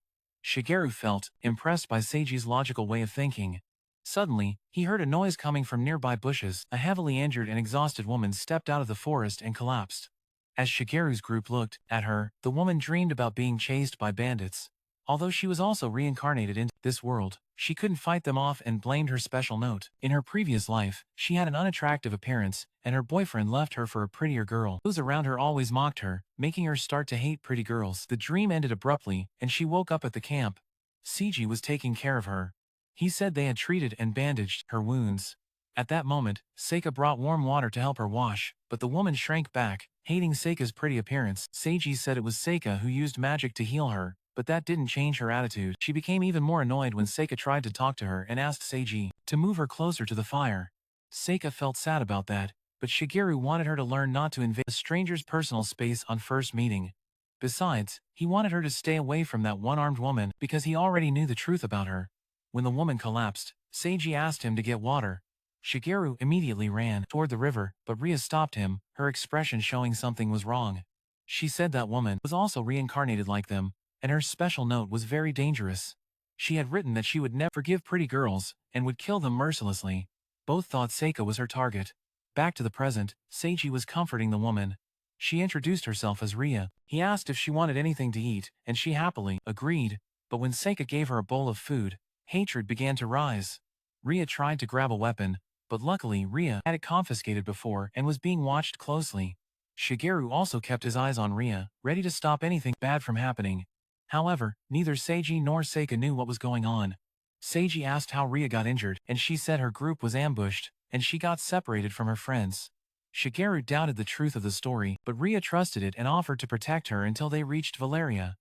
Shigeru felt impressed by Seiji's logical way of thinking. Suddenly, he heard a noise coming from nearby bushes. A heavily injured and exhausted woman stepped out of the forest and collapsed. As Shigeru's group looked at her, the woman dreamed about being chased by bandits. Although she was also reincarnated into this world, She couldn't fight them off and blamed her special note. In her previous life, she had an unattractive appearance, and her boyfriend left her for a prettier girl. Those around her always mocked her, making her start to hate pretty girls. The dream ended abruptly, and she woke up at the camp. Seiji was taking care of her. He said they had treated and bandaged her wounds. At that moment, Seika brought warm water to help her wash, but the woman shrank back, hating Seika's pretty appearance. Seiji said it was Seika who used magic to heal her, but that didn't change her attitude. She became even more annoyed when Seika tried to talk to her and asked Seiji to move her closer to the fire. Seika felt sad about that, but Shigeru wanted her to learn not to invade a stranger's personal space on first meeting. Besides, he wanted her to stay away from that one-armed woman because he already knew the truth about her. When the woman collapsed, Seiji asked him to get water. Shigeru immediately ran toward the river, but Ria stopped him, her expression showing something was wrong. She said that woman was also reincarnated like them, and her special note was very dangerous. She had written that she would never forgive pretty girls, and would kill them mercilessly. Both thought Seika was her target. Back to the present, Seiji was comforting the woman. She introduced herself as Ria. He asked if she wanted anything to eat, and she happily agreed, but when Seika gave her a bowl of food, hatred began to rise. Ria tried to grab a weapon, but luckily Ria had it confiscated before and was being watched closely. Shigeru also kept his eyes on Ria, ready to stop anything bad from happening. However, neither Seiji nor Seika knew what was going on. Seiji asked how Ria got injured, and she said her group was ambushed, and she got separated from her friends. Shigeru doubted the truth of the story, but Ria trusted it and offered to protect her until they reached Valeria.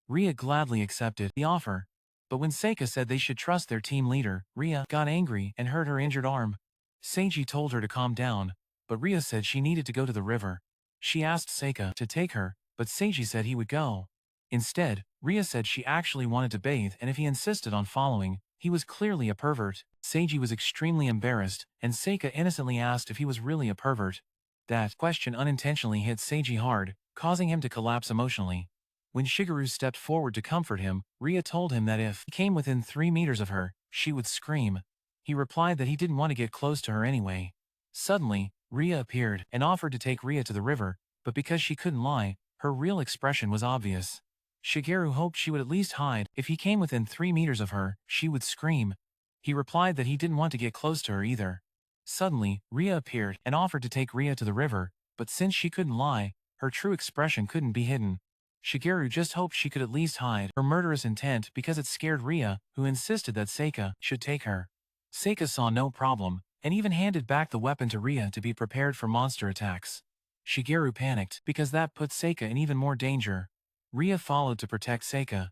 Ria gladly accepted the offer. But when Seika said they should trust their team leader, Ria got angry and hurt her injured arm. Seiji told her to calm down, but Ria said she needed to go to the river. She asked Seika to take her, but Seiji said he would go. Instead, Ria said she actually wanted to bathe, and if he insisted on following, he was clearly a pervert. Seiji was extremely embarrassed, and Seika innocently asked if he was really a pervert. That question unintentionally hit Seiji hard, causing him to collapse emotionally. When Shigeru stepped forward to comfort him, Ria told him that if he came within 3 meters of her, she would scream. He replied that he didn't want to get close to her anyway. Suddenly, Ria appeared and offered to take Ria to the river, but because she couldn't lie, her real expression was obvious. Shigeru hoped she would at least hide. If he came within 3 meters of her, she would scream. He replied that he didn't want to get close to her either. Suddenly, Ria appeared and offered to take Ria to the river, but since she couldn't lie, her true expression couldn't be hidden. Shigeru just hoped she could at least hide her murderous intent because it scared Ria, who insisted that Seika should take her. Seika saw no problem, and even handed back the weapon to Ria to be prepared for monster attacks. Shigeru panicked because that put Seika in even more danger. Ria followed to protect Seika.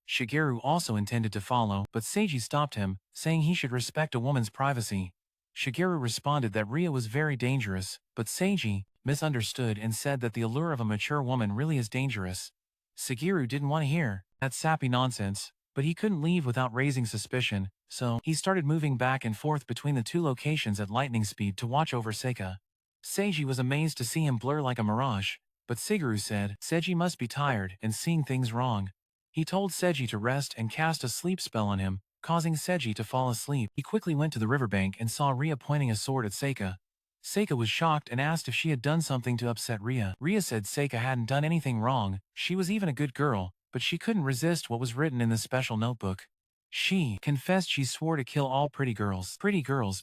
Shigeru also intended to follow, but Seiji stopped him, saying he should respect a woman's privacy. Shigeru responded that Ria was very dangerous, but Seiji misunderstood and said that the allure of a mature woman really is dangerous. Shigeru didn't want to hear that sappy nonsense, but he couldn't leave without raising suspicion, so he started moving back and forth between the two locations at lightning speed to watch over Seika. Seiji was amazed to see him blur like a mirage, but Shigeru said Seiji must be tired and seeing things wrong. He told Seiji to rest and cast a sleep spell on him, causing Seiji to fall asleep. He quickly went to the riverbank and saw Ria pointing a sword at Seika. Seika was shocked and asked if she had done something to upset Ria. Ria said Seika hadn't done anything wrong, she was even a good girl, but she couldn't resist what was written in the special notebook. She confessed she swore to kill all pretty girls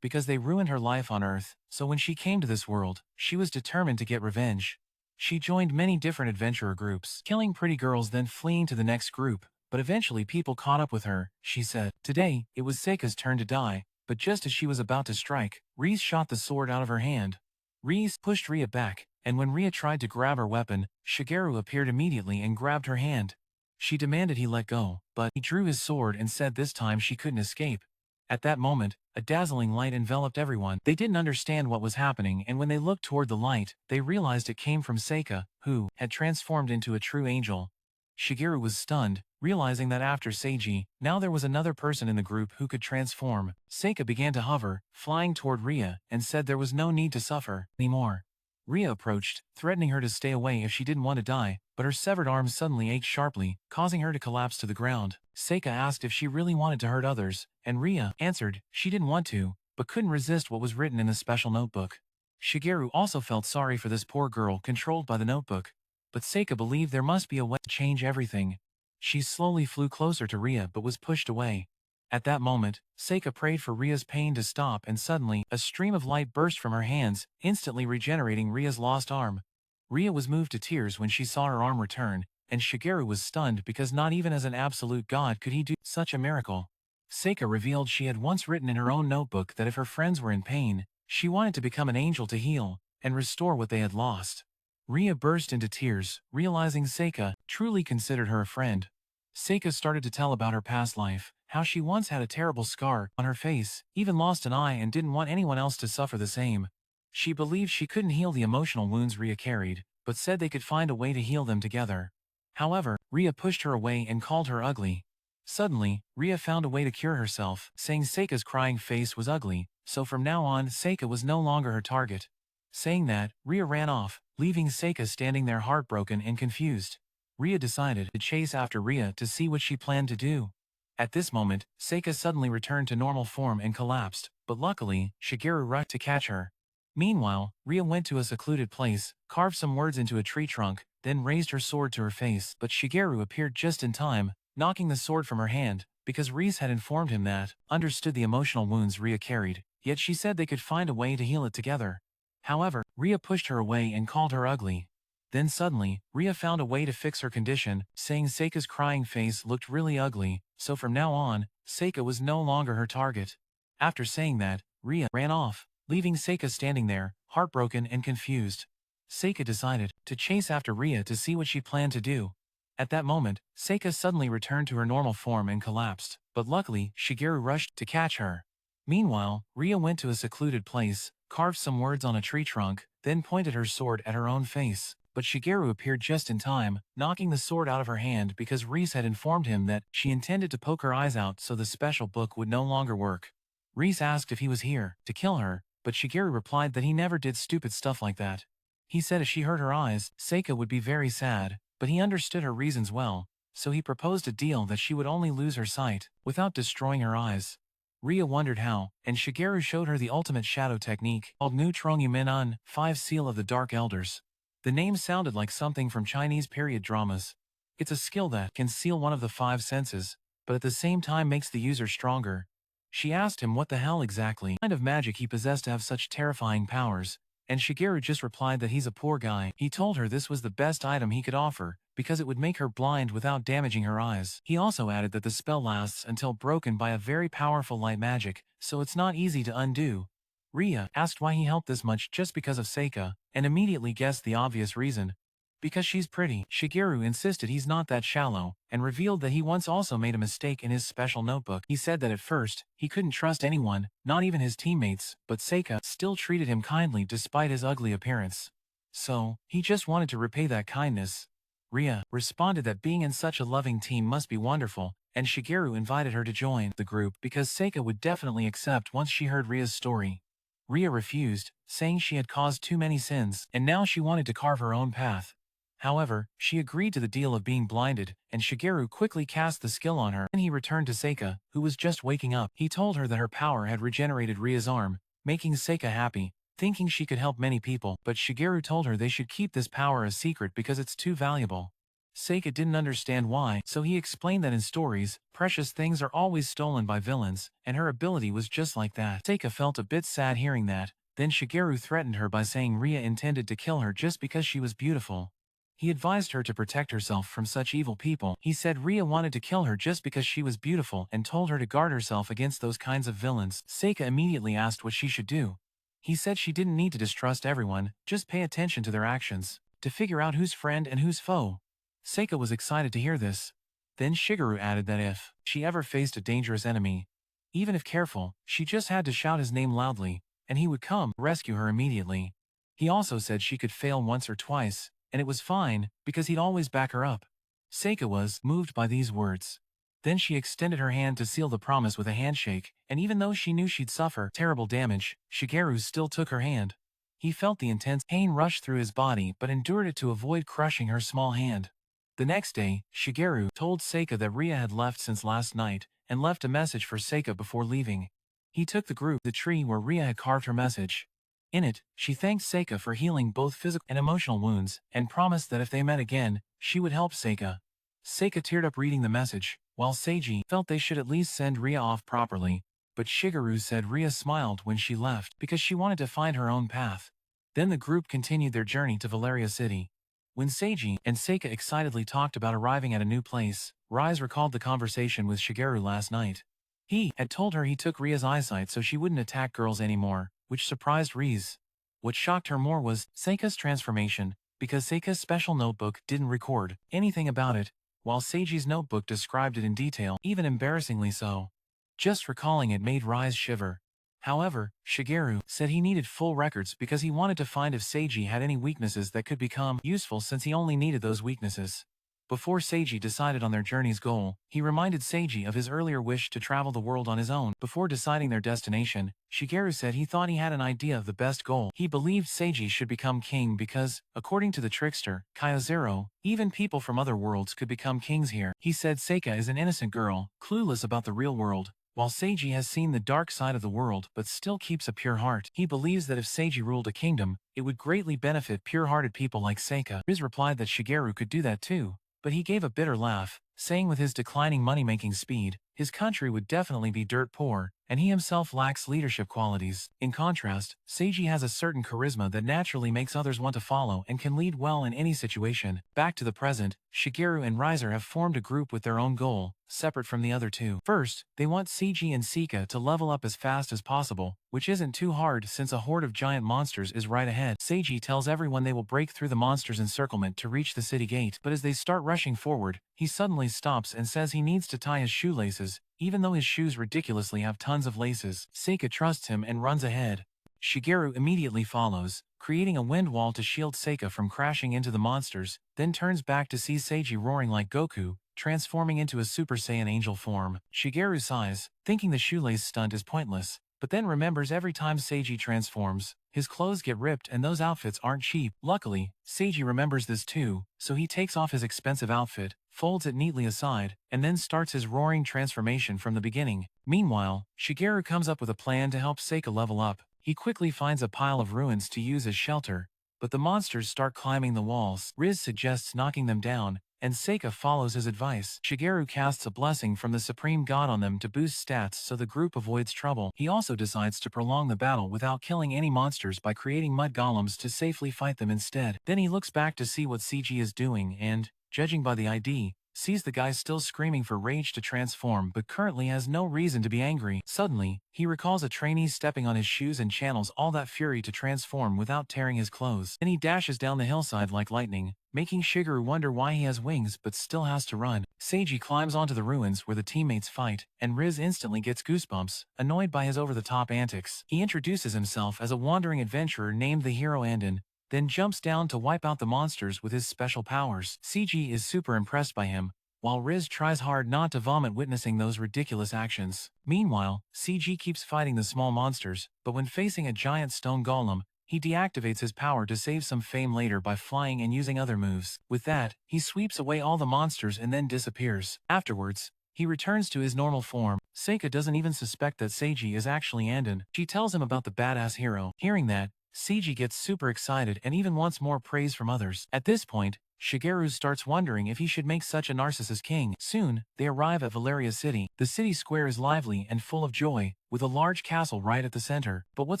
because they ruined her life on Earth, so when she came to this world, she was determined to get revenge. She joined many different adventurer groups, killing pretty girls then fleeing to the next group, but eventually people caught up with her, she said. Today, it was Seika's turn to die, but just as she was about to strike, Reese shot the sword out of her hand. Reese pushed Ria back, and when Ria tried to grab her weapon, Shigeru appeared immediately and grabbed her hand. She demanded he let go, but he drew his sword and said this time she couldn't escape. At that moment, a dazzling light enveloped everyone. They didn't understand what was happening, and when they looked toward the light, they realized it came from Seika, who had transformed into a true angel. Shigeru was stunned, realizing that after Seiji, now there was another person in the group who could transform. Seika began to hover, flying toward Ria, and said there was no need to suffer anymore. Ria approached, threatening her to stay away if she didn't want to die, but her severed arm suddenly ached sharply, causing her to collapse to the ground. Seika asked if she really wanted to hurt others, and Ria answered she didn't want to, but couldn't resist what was written in the special notebook. Shigeru also felt sorry for this poor girl controlled by the notebook, but Seika believed there must be a way to change everything. She slowly flew closer to Ria but was pushed away. At that moment, Seika prayed for Ria's pain to stop and suddenly, a stream of light burst from her hands, instantly regenerating Ria's lost arm. Ria was moved to tears when she saw her arm return, and Shigeru was stunned because not even as an absolute god could he do such a miracle. Seika revealed she had once written in her own notebook that if her friends were in pain, she wanted to become an angel to heal and restore what they had lost. Ria burst into tears, realizing Seika truly considered her a friend. Seika started to tell about her past life, how she once had a terrible scar on her face, even lost an eye and didn't want anyone else to suffer the same. She believed she couldn't heal the emotional wounds Ria carried, but said they could find a way to heal them together. However, Ria pushed her away and called her ugly. Suddenly, Ria found a way to cure herself, saying Seika's crying face was ugly, so from now on Seika was no longer her target. Saying that, Ria ran off, leaving Seika standing there heartbroken and confused. Ria decided to chase after Ria to see what she planned to do. At this moment, Seika suddenly returned to normal form and collapsed, but luckily, Shigeru rushed to catch her. Meanwhile, Ria went to a secluded place, carved some words into a tree trunk, then raised her sword to her face, but Shigeru appeared just in time, knocking the sword from her hand, because Reese had informed him that, understood the emotional wounds Ria carried, yet she said they could find a way to heal it together. However, Ria pushed her away and called her ugly. Then suddenly, Ria found a way to fix her condition, saying Seika's crying face looked really ugly, so from now on, Seika was no longer her target. After saying that, Ria ran off, leaving Seika standing there, heartbroken and confused. Seika decided to chase after Ria to see what she planned to do. At that moment, Seika suddenly returned to her normal form and collapsed, but luckily, Shigeru rushed to catch her. Meanwhile, Ria went to a secluded place, carved some words on a tree trunk, then pointed her sword at her own face. But Shigeru appeared just in time, knocking the sword out of her hand because Reese had informed him that she intended to poke her eyes out so the special book would no longer work. Reese asked if he was here to kill her, but Shigeru replied that he never did stupid stuff like that. He said if she hurt her eyes, Seika would be very sad, but he understood her reasons well, so he proposed a deal that she would only lose her sight, without destroying her eyes. Ria wondered how, and Shigeru showed her the ultimate shadow technique, called Nutrong Yuminan, 5 Seal of the Dark Elders. The name sounded like something from Chinese period dramas. It's a skill that can seal one of the 5 senses, but at the same time makes the user stronger. She asked him what the hell exactly kind of magic he possessed to have such terrifying powers, and Shigeru just replied that he's a poor guy. He told her this was the best item he could offer, because it would make her blind without damaging her eyes. He also added that the spell lasts until broken by a very powerful light magic, so it's not easy to undo. Ria asked why he helped this much just because of Seika, and immediately guessed the obvious reason. Because she's pretty. Shigeru insisted he's not that shallow, and revealed that he once also made a mistake in his special notebook. He said that at first, he couldn't trust anyone, not even his teammates, but Seika still treated him kindly despite his ugly appearance. So, he just wanted to repay that kindness. Ria responded that being in such a loving team must be wonderful, and Shigeru invited her to join the group because Seika would definitely accept once she heard Ria's story. Ria refused, saying she had caused too many sins, and now she wanted to carve her own path. However, she agreed to the deal of being blinded, and Shigeru quickly cast the skill on her. Then he returned to Seika, who was just waking up. He told her that her power had regenerated Ria's arm, making Seika happy, thinking she could help many people, but Shigeru told her they should keep this power a secret because it's too valuable. Seika didn't understand why, so he explained that in stories, precious things are always stolen by villains, and her ability was just like that. Seika felt a bit sad hearing that, then Shigeru threatened her by saying Ria intended to kill her just because she was beautiful. He advised her to protect herself from such evil people. He said Ria wanted to kill her just because she was beautiful and told her to guard herself against those kinds of villains. Seika immediately asked what she should do. He said she didn't need to distrust everyone, just pay attention to their actions, to figure out who's friend and who's foe. Seika was excited to hear this. Then Shigeru added that if she ever faced a dangerous enemy, even if careful, she just had to shout his name loudly, and he would come rescue her immediately. He also said she could fail once or twice, and it was fine, because he'd always back her up. Seika was moved by these words. Then she extended her hand to seal the promise with a handshake, and even though she knew she'd suffer terrible damage, Shigeru still took her hand. He felt the intense pain rush through his body but endured it to avoid crushing her small hand. The next day, Shigeru told Seika that Ria had left since last night, and left a message for Seika before leaving. He took the group to the tree where Ria had carved her message. In it, she thanked Seika for healing both physical and emotional wounds, and promised that if they met again, she would help Seika. Seika teared up reading the message, while Seiji felt they should at least send Ria off properly. But Shigeru said Ria smiled when she left because she wanted to find her own path. Then the group continued their journey to Valeria City. When Seiji and Seika excitedly talked about arriving at a new place, Rise recalled the conversation with Shigeru last night. He had told her he took Ria's eyesight so she wouldn't attack girls anymore, which surprised Rise. What shocked her more was Seika's transformation, because Seika's special notebook didn't record anything about it, while Seiji's notebook described it in detail, even embarrassingly so. Just recalling it made Rise shiver. However, Shigeru said he needed full records because he wanted to find if Seiji had any weaknesses that could become useful since he only needed those weaknesses. Before Seiji decided on their journey's goal, he reminded Seiji of his earlier wish to travel the world on his own. Before deciding their destination, Shigeru said he thought he had an idea of the best goal. He believed Seiji should become king because, according to the trickster, Kyozero, even people from other worlds could become kings here. He said Seika is an innocent girl, clueless about the real world, while Seiji has seen the dark side of the world but still keeps a pure heart. He believes that if Seiji ruled a kingdom, it would greatly benefit pure-hearted people like Seika. Riz replied that Shigeru could do that too, but he gave a bitter laugh, saying with his declining money-making speed, his country would definitely be dirt poor, and he himself lacks leadership qualities. In contrast, Seiji has a certain charisma that naturally makes others want to follow and can lead well in any situation. Back to the present, Shigeru and Riser have formed a group with their own goal, separate from the other two. First, they want Seiji and Seika to level up as fast as possible, which isn't too hard since a horde of giant monsters is right ahead. Seiji tells everyone they will break through the monster's encirclement to reach the city gate, but as they start rushing forward, he suddenly stops and says he needs to tie his shoelaces, even though his shoes ridiculously have tons of laces. Seika trusts him and runs ahead. Shigeru immediately follows, creating a wind wall to shield Seika from crashing into the monsters, then turns back to see Seiji roaring like Goku, transforming into a Super Saiyan angel form. Shigeru sighs, thinking the shoelace stunt is pointless, but then remembers every time Seiji transforms, his clothes get ripped and those outfits aren't cheap. Luckily, Seiji remembers this too, so he takes off his expensive outfit, folds it neatly aside, and then starts his roaring transformation from the beginning. Meanwhile, Shigeru comes up with a plan to help Seika level up. He quickly finds a pile of ruins to use as shelter, but the monsters start climbing the walls. Riz suggests knocking them down, and Seika follows his advice. Shigeru casts a blessing from the Supreme God on them to boost stats so the group avoids trouble. He also decides to prolong the battle without killing any monsters by creating mud golems to safely fight them instead. Then he looks back to see what Seiji is doing and, judging by the ID, sees the guy still screaming for rage to transform but currently has no reason to be angry. Suddenly, he recalls a trainee stepping on his shoes and channels all that fury to transform without tearing his clothes. Then he dashes down the hillside like lightning, making Shigeru wonder why he has wings but still has to run. Seiji climbs onto the ruins where the teammates fight, and Riz instantly gets goosebumps, annoyed by his over-the-top antics. He introduces himself as a wandering adventurer named the Hero Andon, then jumps down to wipe out the monsters with his special powers. Seiji is super impressed by him, while Riz tries hard not to vomit witnessing those ridiculous actions. Meanwhile, Seiji keeps fighting the small monsters, but when facing a giant stone golem, he deactivates his power to save some fame later by flying and using other moves. With that, he sweeps away all the monsters and then disappears. Afterwards, he returns to his normal form. Seika doesn't even suspect that Seiji is actually Andon. She tells him about the badass hero. Hearing that, Seiji gets super excited and even wants more praise from others. At this point, Shigeru starts wondering if he should make such a narcissist king. Soon, they arrive at Valeria City. The city square is lively and full of joy, with a large castle right at the center. But what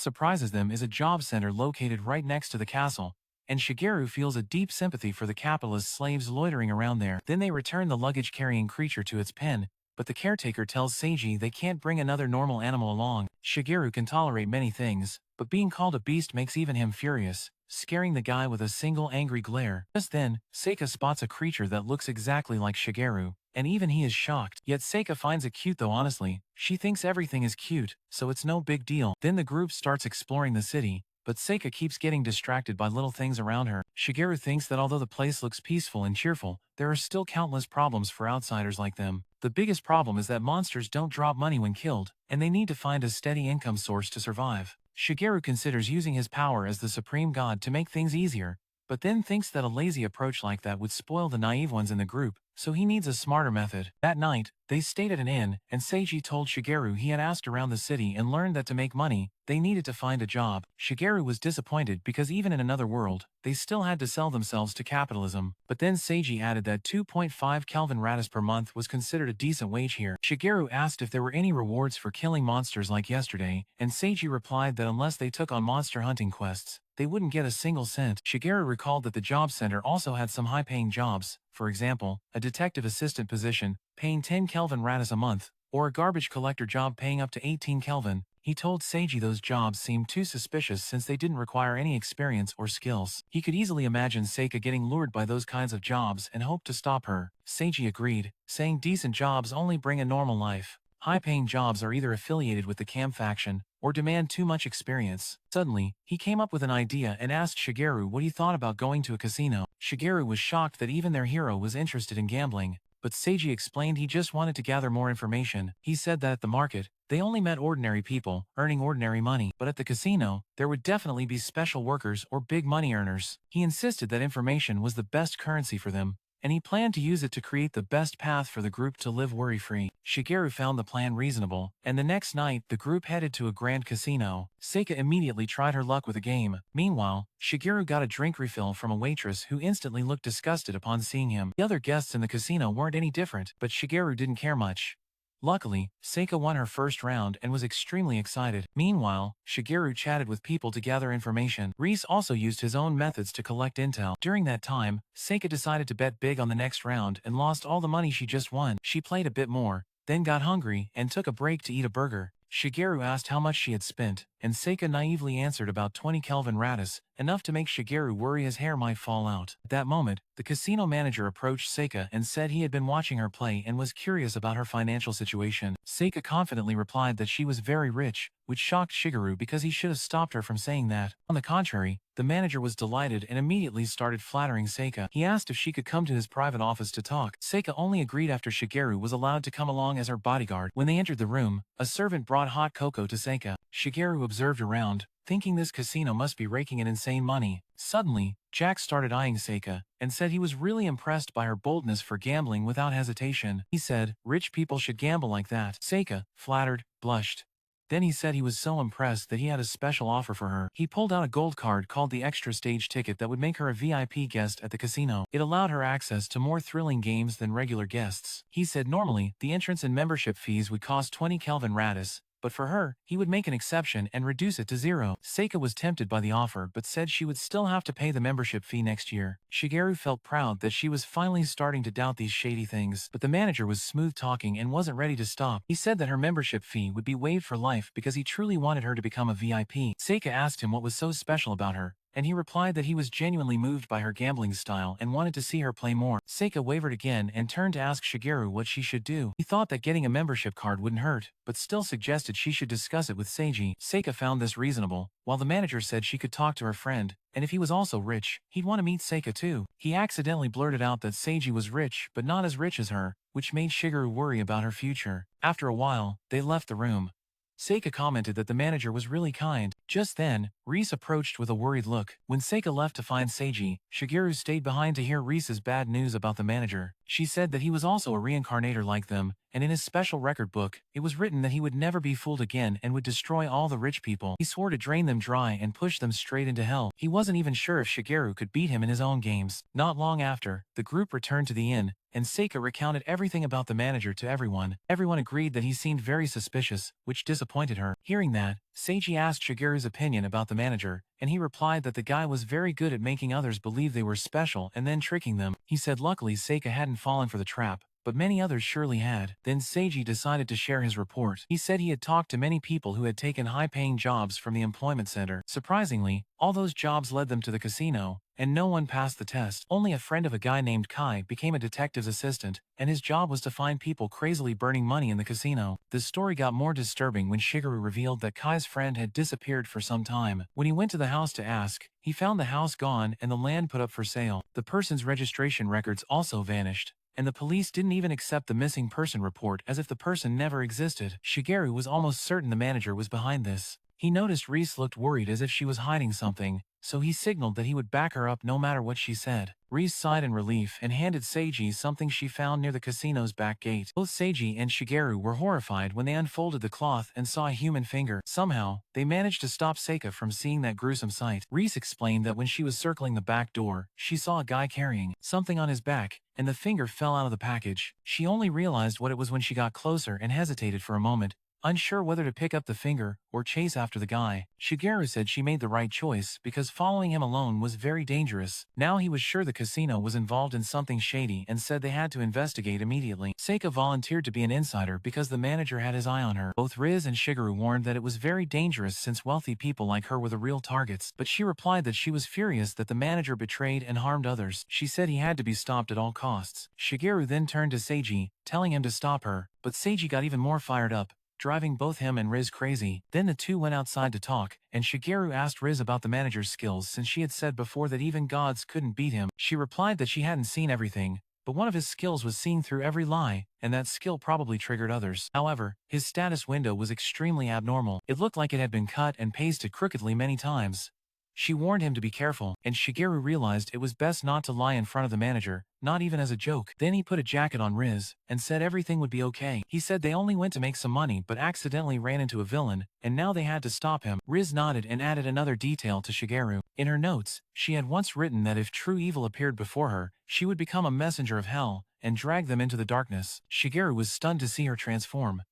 surprises them is a job center located right next to the castle, and Shigeru feels a deep sympathy for the capitalist slaves loitering around there. Then they return the luggage-carrying creature to its pen, but the caretaker tells Seiji they can't bring another normal animal along. Shigeru can tolerate many things, but being called a beast makes even him furious, scaring the guy with a single angry glare. Just then, Seika spots a creature that looks exactly like Shigeru, and even he is shocked. Yet Seika finds it cute though honestly. She thinks everything is cute, so it's no big deal. Then the group starts exploring the city, but Seika keeps getting distracted by little things around her. Shigeru thinks that although the place looks peaceful and cheerful, there are still countless problems for outsiders like them. The biggest problem is that monsters don't drop money when killed, and they need to find a steady income source to survive. Shigeru considers using his power as the supreme god to make things easier, but then thinks that a lazy approach like that would spoil the naive ones in the group. so he needs a smarter method. That night, they stayed at an inn, and Seiji told Shigeru he had asked around the city and learned that to make money, they needed to find a job. Shigeru was disappointed because even in another world, they still had to sell themselves to capitalism. But then Seiji added that 2.5 Kelvin radis per month was considered a decent wage here. Shigeru asked if there were any rewards for killing monsters like yesterday, and Seiji replied that unless they took on monster hunting quests, they wouldn't get a single cent. Shigeru recalled that the job center also had some high-paying jobs, for example, a detective assistant position, paying 10 Kelvin radis a month, or a garbage collector job paying up to 18 Kelvin. He told Seiji those jobs seemed too suspicious since they didn't require any experience or skills. He could easily imagine Seika getting lured by those kinds of jobs and hoped to stop her. Seiji agreed, saying decent jobs only bring a normal life. High-paying jobs are either affiliated with the Cam faction or demand too much experience. Suddenly, he came up with an idea and asked Shigeru what he thought about going to a casino. Shigeru was shocked that even their hero was interested in gambling, but Seiji explained he just wanted to gather more information. He said that at the market, they only met ordinary people, earning ordinary money, but at the casino, there would definitely be special workers or big money earners. He insisted that information was the best currency for them, and he planned to use it to create the best path for the group to live worry-free. Shigeru found the plan reasonable, and the next night the group headed to a grand casino. Seika immediately tried her luck with a game. Meanwhile, Shigeru got a drink refill from a waitress who instantly looked disgusted upon seeing him. The other guests in the casino weren't any different, but Shigeru didn't care much. Luckily, Seika won her first round and was extremely excited. Meanwhile, Shigeru chatted with people to gather information. Reese also used his own methods to collect intel. During that time, Seika decided to bet big on the next round and lost all the money she just won. She played a bit more, then got hungry and took a break to eat a burger. Shigeru asked how much she had spent, and Seika naively answered about 20 Kelvin radis, enough to make Shigeru worry his hair might fall out. At that moment, the casino manager approached Seika and said he had been watching her play and was curious about her financial situation. Seika confidently replied that she was very rich, which shocked Shigeru because he should have stopped her from saying that. On the contrary, the manager was delighted and immediately started flattering Seika. He asked if she could come to his private office to talk. Seika only agreed after Shigeru was allowed to come along as her bodyguard. When they entered the room, a servant brought hot cocoa to Seika. Shigeru observed around, thinking this casino must be raking in insane money. Suddenly, Jack started eyeing Seika, and said he was really impressed by her boldness for gambling without hesitation. He said, "Rich people should gamble like that." Seika, flattered, blushed. Then he said he was so impressed that he had a special offer for her. He pulled out a gold card called the Extra Stage Ticket that would make her a VIP guest at the casino. It allowed her access to more thrilling games than regular guests. He said normally, the entrance and membership fees would cost 20 Kelvin radis, but for her, he would make an exception and reduce it to 0. Seika was tempted by the offer but said she would still have to pay the membership fee next year. Shigeru felt proud that she was finally starting to doubt these shady things, but the manager was smooth-talking and wasn't ready to stop. He said that her membership fee would be waived for life because he truly wanted her to become a VIP. Seika asked him what was so special about her, and he replied that he was genuinely moved by her gambling style and wanted to see her play more. Seika wavered again and turned to ask Shigeru what she should do. He thought that getting a membership card wouldn't hurt, but still suggested she should discuss it with Seiji. Seika found this reasonable, while the manager said she could talk to her friend, and if he was also rich, he'd want to meet Seika too. He accidentally blurted out that Seiji was rich but not as rich as her, which made Shigeru worry about her future. After a while, they left the room. Seika commented that the manager was really kind. Just then, Reese approached with a worried look. When Seika left to find Seiji, Shigeru stayed behind to hear Reese's bad news about the manager. She said that he was also a reincarnator like them, and in his special record book, it was written that he would never be fooled again and would destroy all the rich people. He swore to drain them dry and push them straight into hell. He wasn't even sure if Shigeru could beat him in his own games. Not long after, the group returned to the inn, and Seika recounted everything about the manager to everyone. Everyone agreed that he seemed very suspicious, which disappointed her. Hearing that, Seiji asked Shigeru's opinion about the manager, and he replied that the guy was very good at making others believe they were special and then tricking them. He said luckily Seika hadn't fallen for the trap, but many others surely had. Then Seiji decided to share his report. He said he had talked to many people who had taken high-paying jobs from the employment center. Surprisingly, all those jobs led them to the casino, and no one passed the test. Only a friend of a guy named Kai became a detective's assistant, and his job was to find people crazily burning money in the casino. The story got more disturbing when Shigeru revealed that Kai's friend had disappeared for some time. When he went to the house to ask, he found the house gone and the land put up for sale. The person's registration records also vanished, and the police didn't even accept the missing person report as if the person never existed. Shigeru was almost certain the manager was behind this. He noticed Reese looked worried as if she was hiding something, so he signaled that he would back her up no matter what she said. Reese sighed in relief and handed Seiji something she found near the casino's back gate. Both Seiji and Shigeru were horrified when they unfolded the cloth and saw a human finger. Somehow, they managed to stop Seika from seeing that gruesome sight. Reese explained that when she was circling the back door, she saw a guy carrying something on his back, and the finger fell out of the package. She only realized what it was when she got closer and hesitated for a moment, unsure whether to pick up the finger or chase after the guy. Shigeru said she made the right choice because following him alone was very dangerous. Now he was sure the casino was involved in something shady and said they had to investigate immediately. Seika volunteered to be an insider because the manager had his eye on her. Both Riz and Shigeru warned that it was very dangerous since wealthy people like her were the real targets, but she replied that she was furious that the manager betrayed and harmed others. She said he had to be stopped at all costs. Shigeru then turned to Seiji, telling him to stop her, but Seiji got even more fired up, driving both him and Riz crazy. Then the two went outside to talk, and Shigeru asked Riz about the manager's skills since she had said before that even gods couldn't beat him. She replied that she hadn't seen everything, but one of his skills was seeing through every lie, and that skill probably triggered others. However, his status window was extremely abnormal. It looked like it had been cut and pasted crookedly many times. She warned him to be careful, and Shigeru realized it was best not to lie in front of the manager, not even as a joke. Then he put a jacket on Riz, and said everything would be okay. He said they only went to make some money but accidentally ran into a villain, and now they had to stop him. Riz nodded and added another detail to Shigeru. In her notes, she had once written that if true evil appeared before her, she would become a messenger of hell, and drag them into the darkness. Shigeru was stunned to see her transform.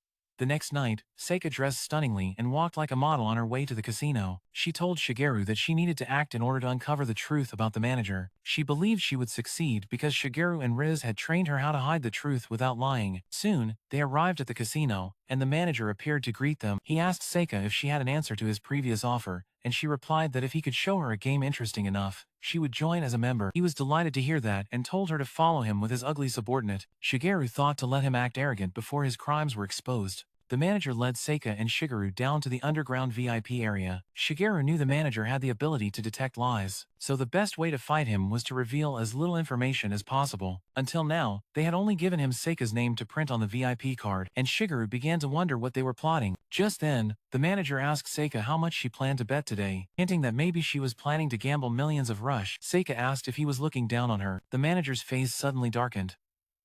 The next night, Seika dressed stunningly and walked like a model on her way to the casino. She told Shigeru that she needed to act in order to uncover the truth about the manager. She believed she would succeed because Shigeru and Riz had trained her how to hide the truth without lying. Soon, they arrived at the casino, and the manager appeared to greet them. He asked Seika if she had an answer to his previous offer, and she replied that if he could show her a game interesting enough, she would join as a member. He was delighted to hear that and told her to follow him with his ugly subordinate. Shigeru thought to let him act arrogant before his crimes were exposed. The manager led Seika and Shigeru down to the underground VIP area. Shigeru knew the manager had the ability to detect lies, so the best way to fight him was to reveal as little information as possible. Until now, they had only given him Seika's name to print on the VIP card, and Shigeru began to wonder what they were plotting. Just then, the manager asked Seika how much she planned to bet today, hinting that maybe she was planning to gamble millions of rush. Seika asked if he was looking down on her. The manager's face suddenly darkened.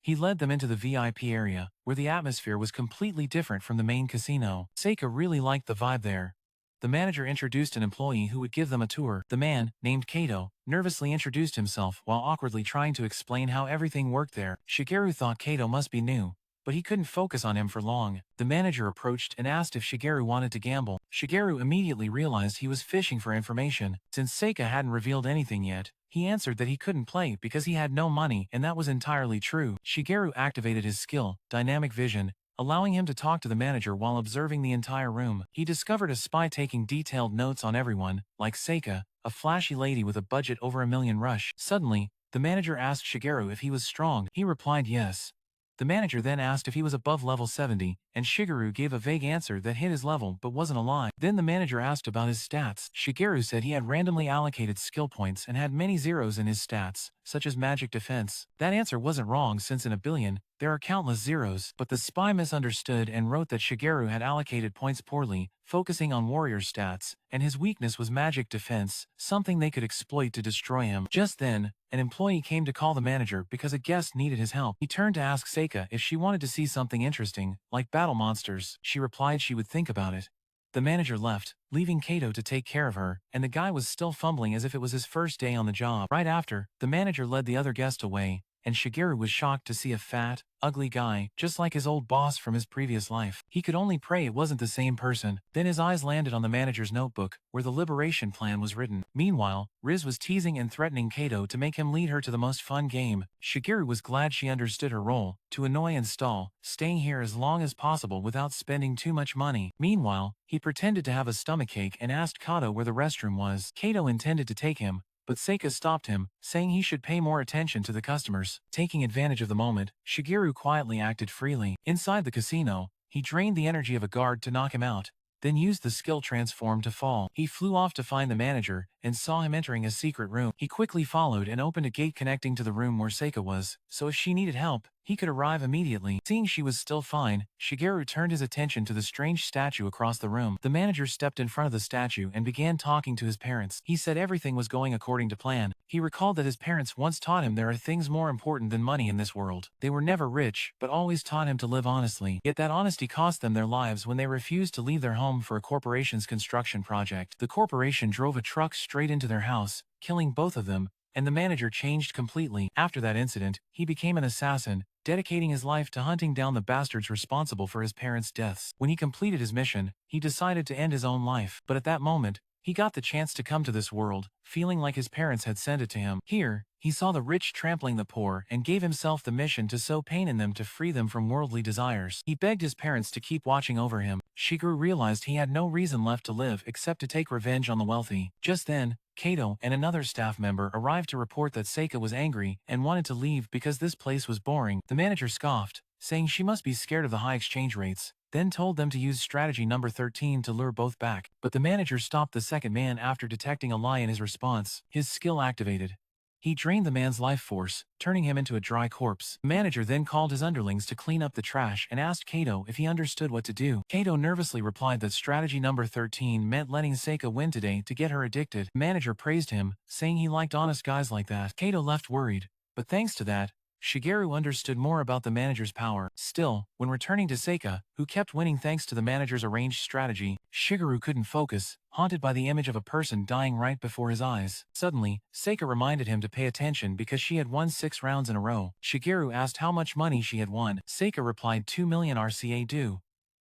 He led them into the VIP area, where the atmosphere was completely different from the main casino. Seika really liked the vibe there. The manager introduced an employee who would give them a tour. The man, named Kato, nervously introduced himself while awkwardly trying to explain how everything worked there. Shigeru thought Kato must be new, but he couldn't focus on him for long. The manager approached and asked if Shigeru wanted to gamble. Shigeru immediately realized he was fishing for information. Since Seika hadn't revealed anything yet, he answered that he couldn't play because he had no money, and that was entirely true. Shigeru activated his skill, Dynamic Vision, allowing him to talk to the manager while observing the entire room. He discovered a spy taking detailed notes on everyone, like Seika, a flashy lady with a budget over $1 million rush. Suddenly, the manager asked Shigeru if he was strong. He replied yes. The manager then asked if he was above level 70, and Shigeru gave a vague answer that hit his level but wasn't a lie. Then the manager asked about his stats. Shigeru said he had randomly allocated skill points and had many zeros in his stats, such as magic defense. That answer wasn't wrong since in a billion, there are countless zeros, but the spy misunderstood and wrote that Shigeru had allocated points poorly, focusing on warrior stats, and his weakness was magic defense, something they could exploit to destroy him. Just then, an employee came to call the manager because a guest needed his help. He turned to ask Seika if she wanted to see something interesting, like battle monsters. She replied she would think about it. The manager left, leaving Kato to take care of her, and the guy was still fumbling as if it was his first day on the job. Right after, the manager led the other guest away, and Shigeru was shocked to see a fat, ugly guy, just like his old boss from his previous life. He could only pray it wasn't the same person. Then his eyes landed on the manager's notebook, where the liberation plan was written. Meanwhile, Riz was teasing and threatening Kato to make him lead her to the most fun game. Shigeru was glad she understood her role, to annoy and stall, staying here as long as possible without spending too much money. Meanwhile, he pretended to have a stomachache and asked Kato where the restroom was. Kato intended to take him, but Seika stopped him, saying he should pay more attention to the customers. Taking advantage of the moment, Shigeru quietly acted freely. Inside the casino, he drained the energy of a guard to knock him out. then used the skill transform to fall. He flew off to find the manager, and saw him entering a secret room. He quickly followed and opened a gate connecting to the room where Seika was, so if she needed help, he could arrive immediately. Seeing she was still fine, Shigeru turned his attention to the strange statue across the room. The manager stepped in front of the statue and began talking to his parents. He said everything was going according to plan. He recalled that his parents once taught him there are things more important than money in this world. They were never rich, but always taught him to live honestly. Yet that honesty cost them their lives when they refused to leave their home for a corporation's construction project. The corporation drove a truck straight into their house, killing both of them, and the manager changed completely. After that incident, he became an assassin, dedicating his life to hunting down the bastards responsible for his parents' deaths. When he completed his mission, he decided to end his own life. But at that moment, he got the chance to come to this world, feeling like his parents had sent it to him. Here, he saw the rich trampling the poor and gave himself the mission to sow pain in them to free them from worldly desires. He begged his parents to keep watching over him. Shigeru realized he had no reason left to live except to take revenge on the wealthy. Just then, Kato and another staff member arrived to report that Seika was angry and wanted to leave because this place was boring. The manager scoffed, saying she must be scared of the high exchange rates, then told them to use strategy number 13 to lure both back. But the manager stopped the second man after detecting a lie in his response. His skill activated. He drained the man's life force, turning him into a dry corpse. The manager then called his underlings to clean up the trash and asked Kato if he understood what to do. Kato nervously replied that strategy number 13 meant letting Seika win today to get her addicted. The manager praised him, saying he liked honest guys like that. Kato left worried, but thanks to that, Shigeru understood more about the manager's power. Still, when returning to Seika, who kept winning thanks to the manager's arranged strategy, Shigeru couldn't focus, haunted by the image of a person dying right before his eyes. Suddenly, Seika reminded him to pay attention because she had won 6 rounds in a row. Shigeru asked how much money she had won. Seika replied 2 million RCA due.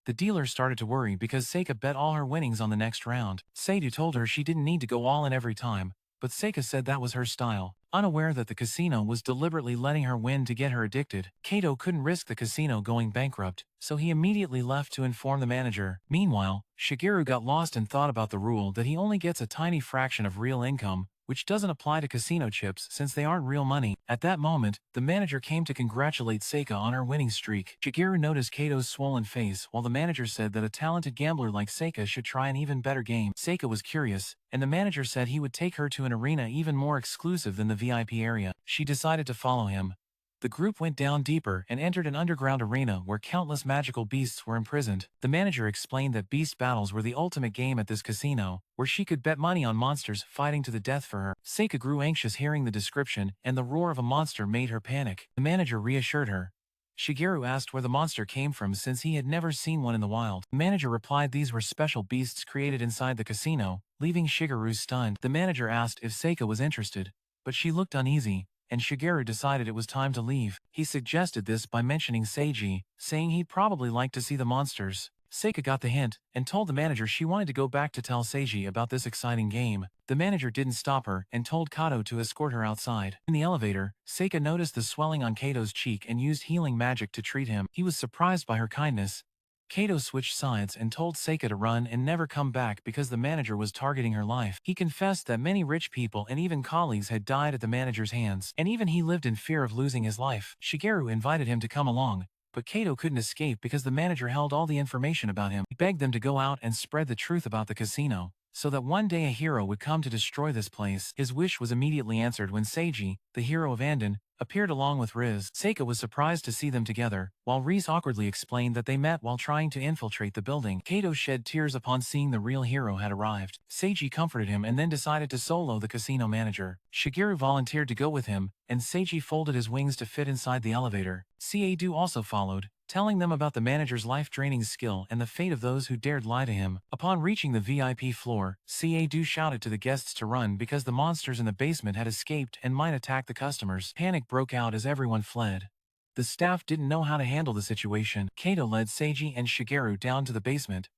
The dealer started to worry because Seika bet all her winnings on the next round. Seidu told her she didn't need to go all in every time, but Seika said that was her style. Unaware that the casino was deliberately letting her win to get her addicted, Kato couldn't risk the casino going bankrupt, so he immediately left to inform the manager. Meanwhile, Shigeru got lost and thought about the rule that he only gets a tiny fraction of real income, which doesn't apply to casino chips since they aren't real money. At that moment, the manager came to congratulate Seika on her winning streak. Shigeru noticed Kato's swollen face while the manager said that a talented gambler like Seika should try an even better game. Seika was curious, and the manager said he would take her to an arena even more exclusive than the VIP area. She decided to follow him. The group went down deeper and entered an underground arena where countless magical beasts were imprisoned. The manager explained that beast battles were the ultimate game at this casino, where she could bet money on monsters fighting to the death for her. Seika grew anxious hearing the description, and the roar of a monster made her panic. The manager reassured her. Shigeru asked where the monster came from since he had never seen one in the wild. The manager replied these were special beasts created inside the casino, leaving Shigeru stunned. The manager asked if Seika was interested, but she looked uneasy, and Shigeru decided it was time to leave. He suggested this by mentioning Seiji, saying he'd probably like to see the monsters. Seika got the hint, and told the manager she wanted to go back to tell Seiji about this exciting game. The manager didn't stop her, and told Kato to escort her outside. In the elevator, Seika noticed the swelling on Kato's cheek and used healing magic to treat him. He was surprised by her kindness. Kato switched sides and told Seika to run and never come back because the manager was targeting her life. He confessed that many rich people and even colleagues had died at the manager's hands, and even he lived in fear of losing his life. Shigeru invited him to come along, but Kato couldn't escape because the manager held all the information about him. He begged them to go out and spread the truth about the casino, so that one day a hero would come to destroy this place. His wish was immediately answered when Seiji, the hero of Andon, appeared along with Riz. Seika was surprised to see them together, while Riz awkwardly explained that they met while trying to infiltrate the building. Kato shed tears upon seeing the real hero had arrived. Seiji comforted him and then decided to solo the casino manager. Shigeru volunteered to go with him, and Seiji folded his wings to fit inside the elevator. Seiju also followed, telling them about the manager's life-draining skill and the fate of those who dared lie to him. Upon reaching the VIP floor, Seiju shouted to the guests to run because the monsters in the basement had escaped and might attack the customers. Panic broke out as everyone fled. The staff didn't know how to handle the situation. Kato led Seiji and Shigeru down to the basement,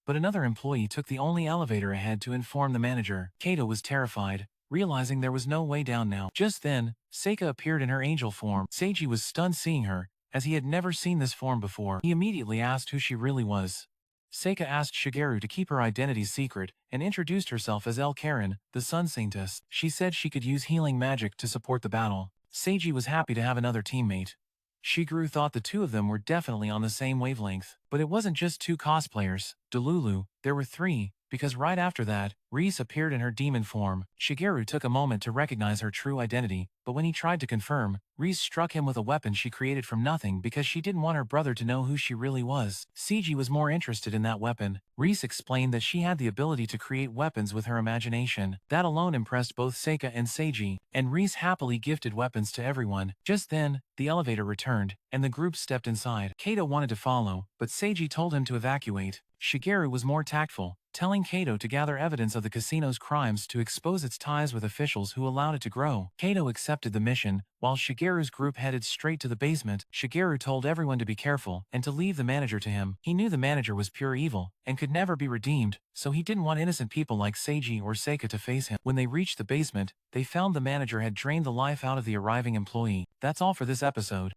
but another employee took the only elevator ahead to inform the manager. Kato was terrified, realizing there was no way down now. Just then, Seika appeared in her angel form. Seiji was stunned seeing her, as he had never seen this form before. He immediately asked who she really was. Seika asked Shigeru to keep her identity secret, and introduced herself as El Karen, the Sun Saintess. She said she could use healing magic to support the battle. Seiji was happy to have another teammate. Shigeru thought the two of them were definitely on the same wavelength. But it wasn't just two cosplayers, Delulu, there were three, because right after that, Reese appeared in her demon form. Shigeru took a moment to recognize her true identity, but when he tried to confirm, Reese struck him with a weapon she created from nothing because she didn't want her brother to know who she really was. Seiji was more interested in that weapon. Reese explained that she had the ability to create weapons with her imagination. That alone impressed both Seika and Seiji, and Reese happily gifted weapons to everyone. Just then, the elevator returned, and the group stepped inside. Kato wanted to follow, but Seiji told him to evacuate. Shigeru was more tactful, telling Kato to gather evidence of the casino's crimes to expose its ties with officials who allowed it to grow. Kato accepted the mission, while Shigeru's group headed straight to the basement. Shigeru told everyone to be careful and to leave the manager to him. He knew the manager was pure evil and could never be redeemed, so he didn't want innocent people like Seiji or Seika to face him. When they reached the basement, they found the manager had drained the life out of the arriving employee. That's all for this episode.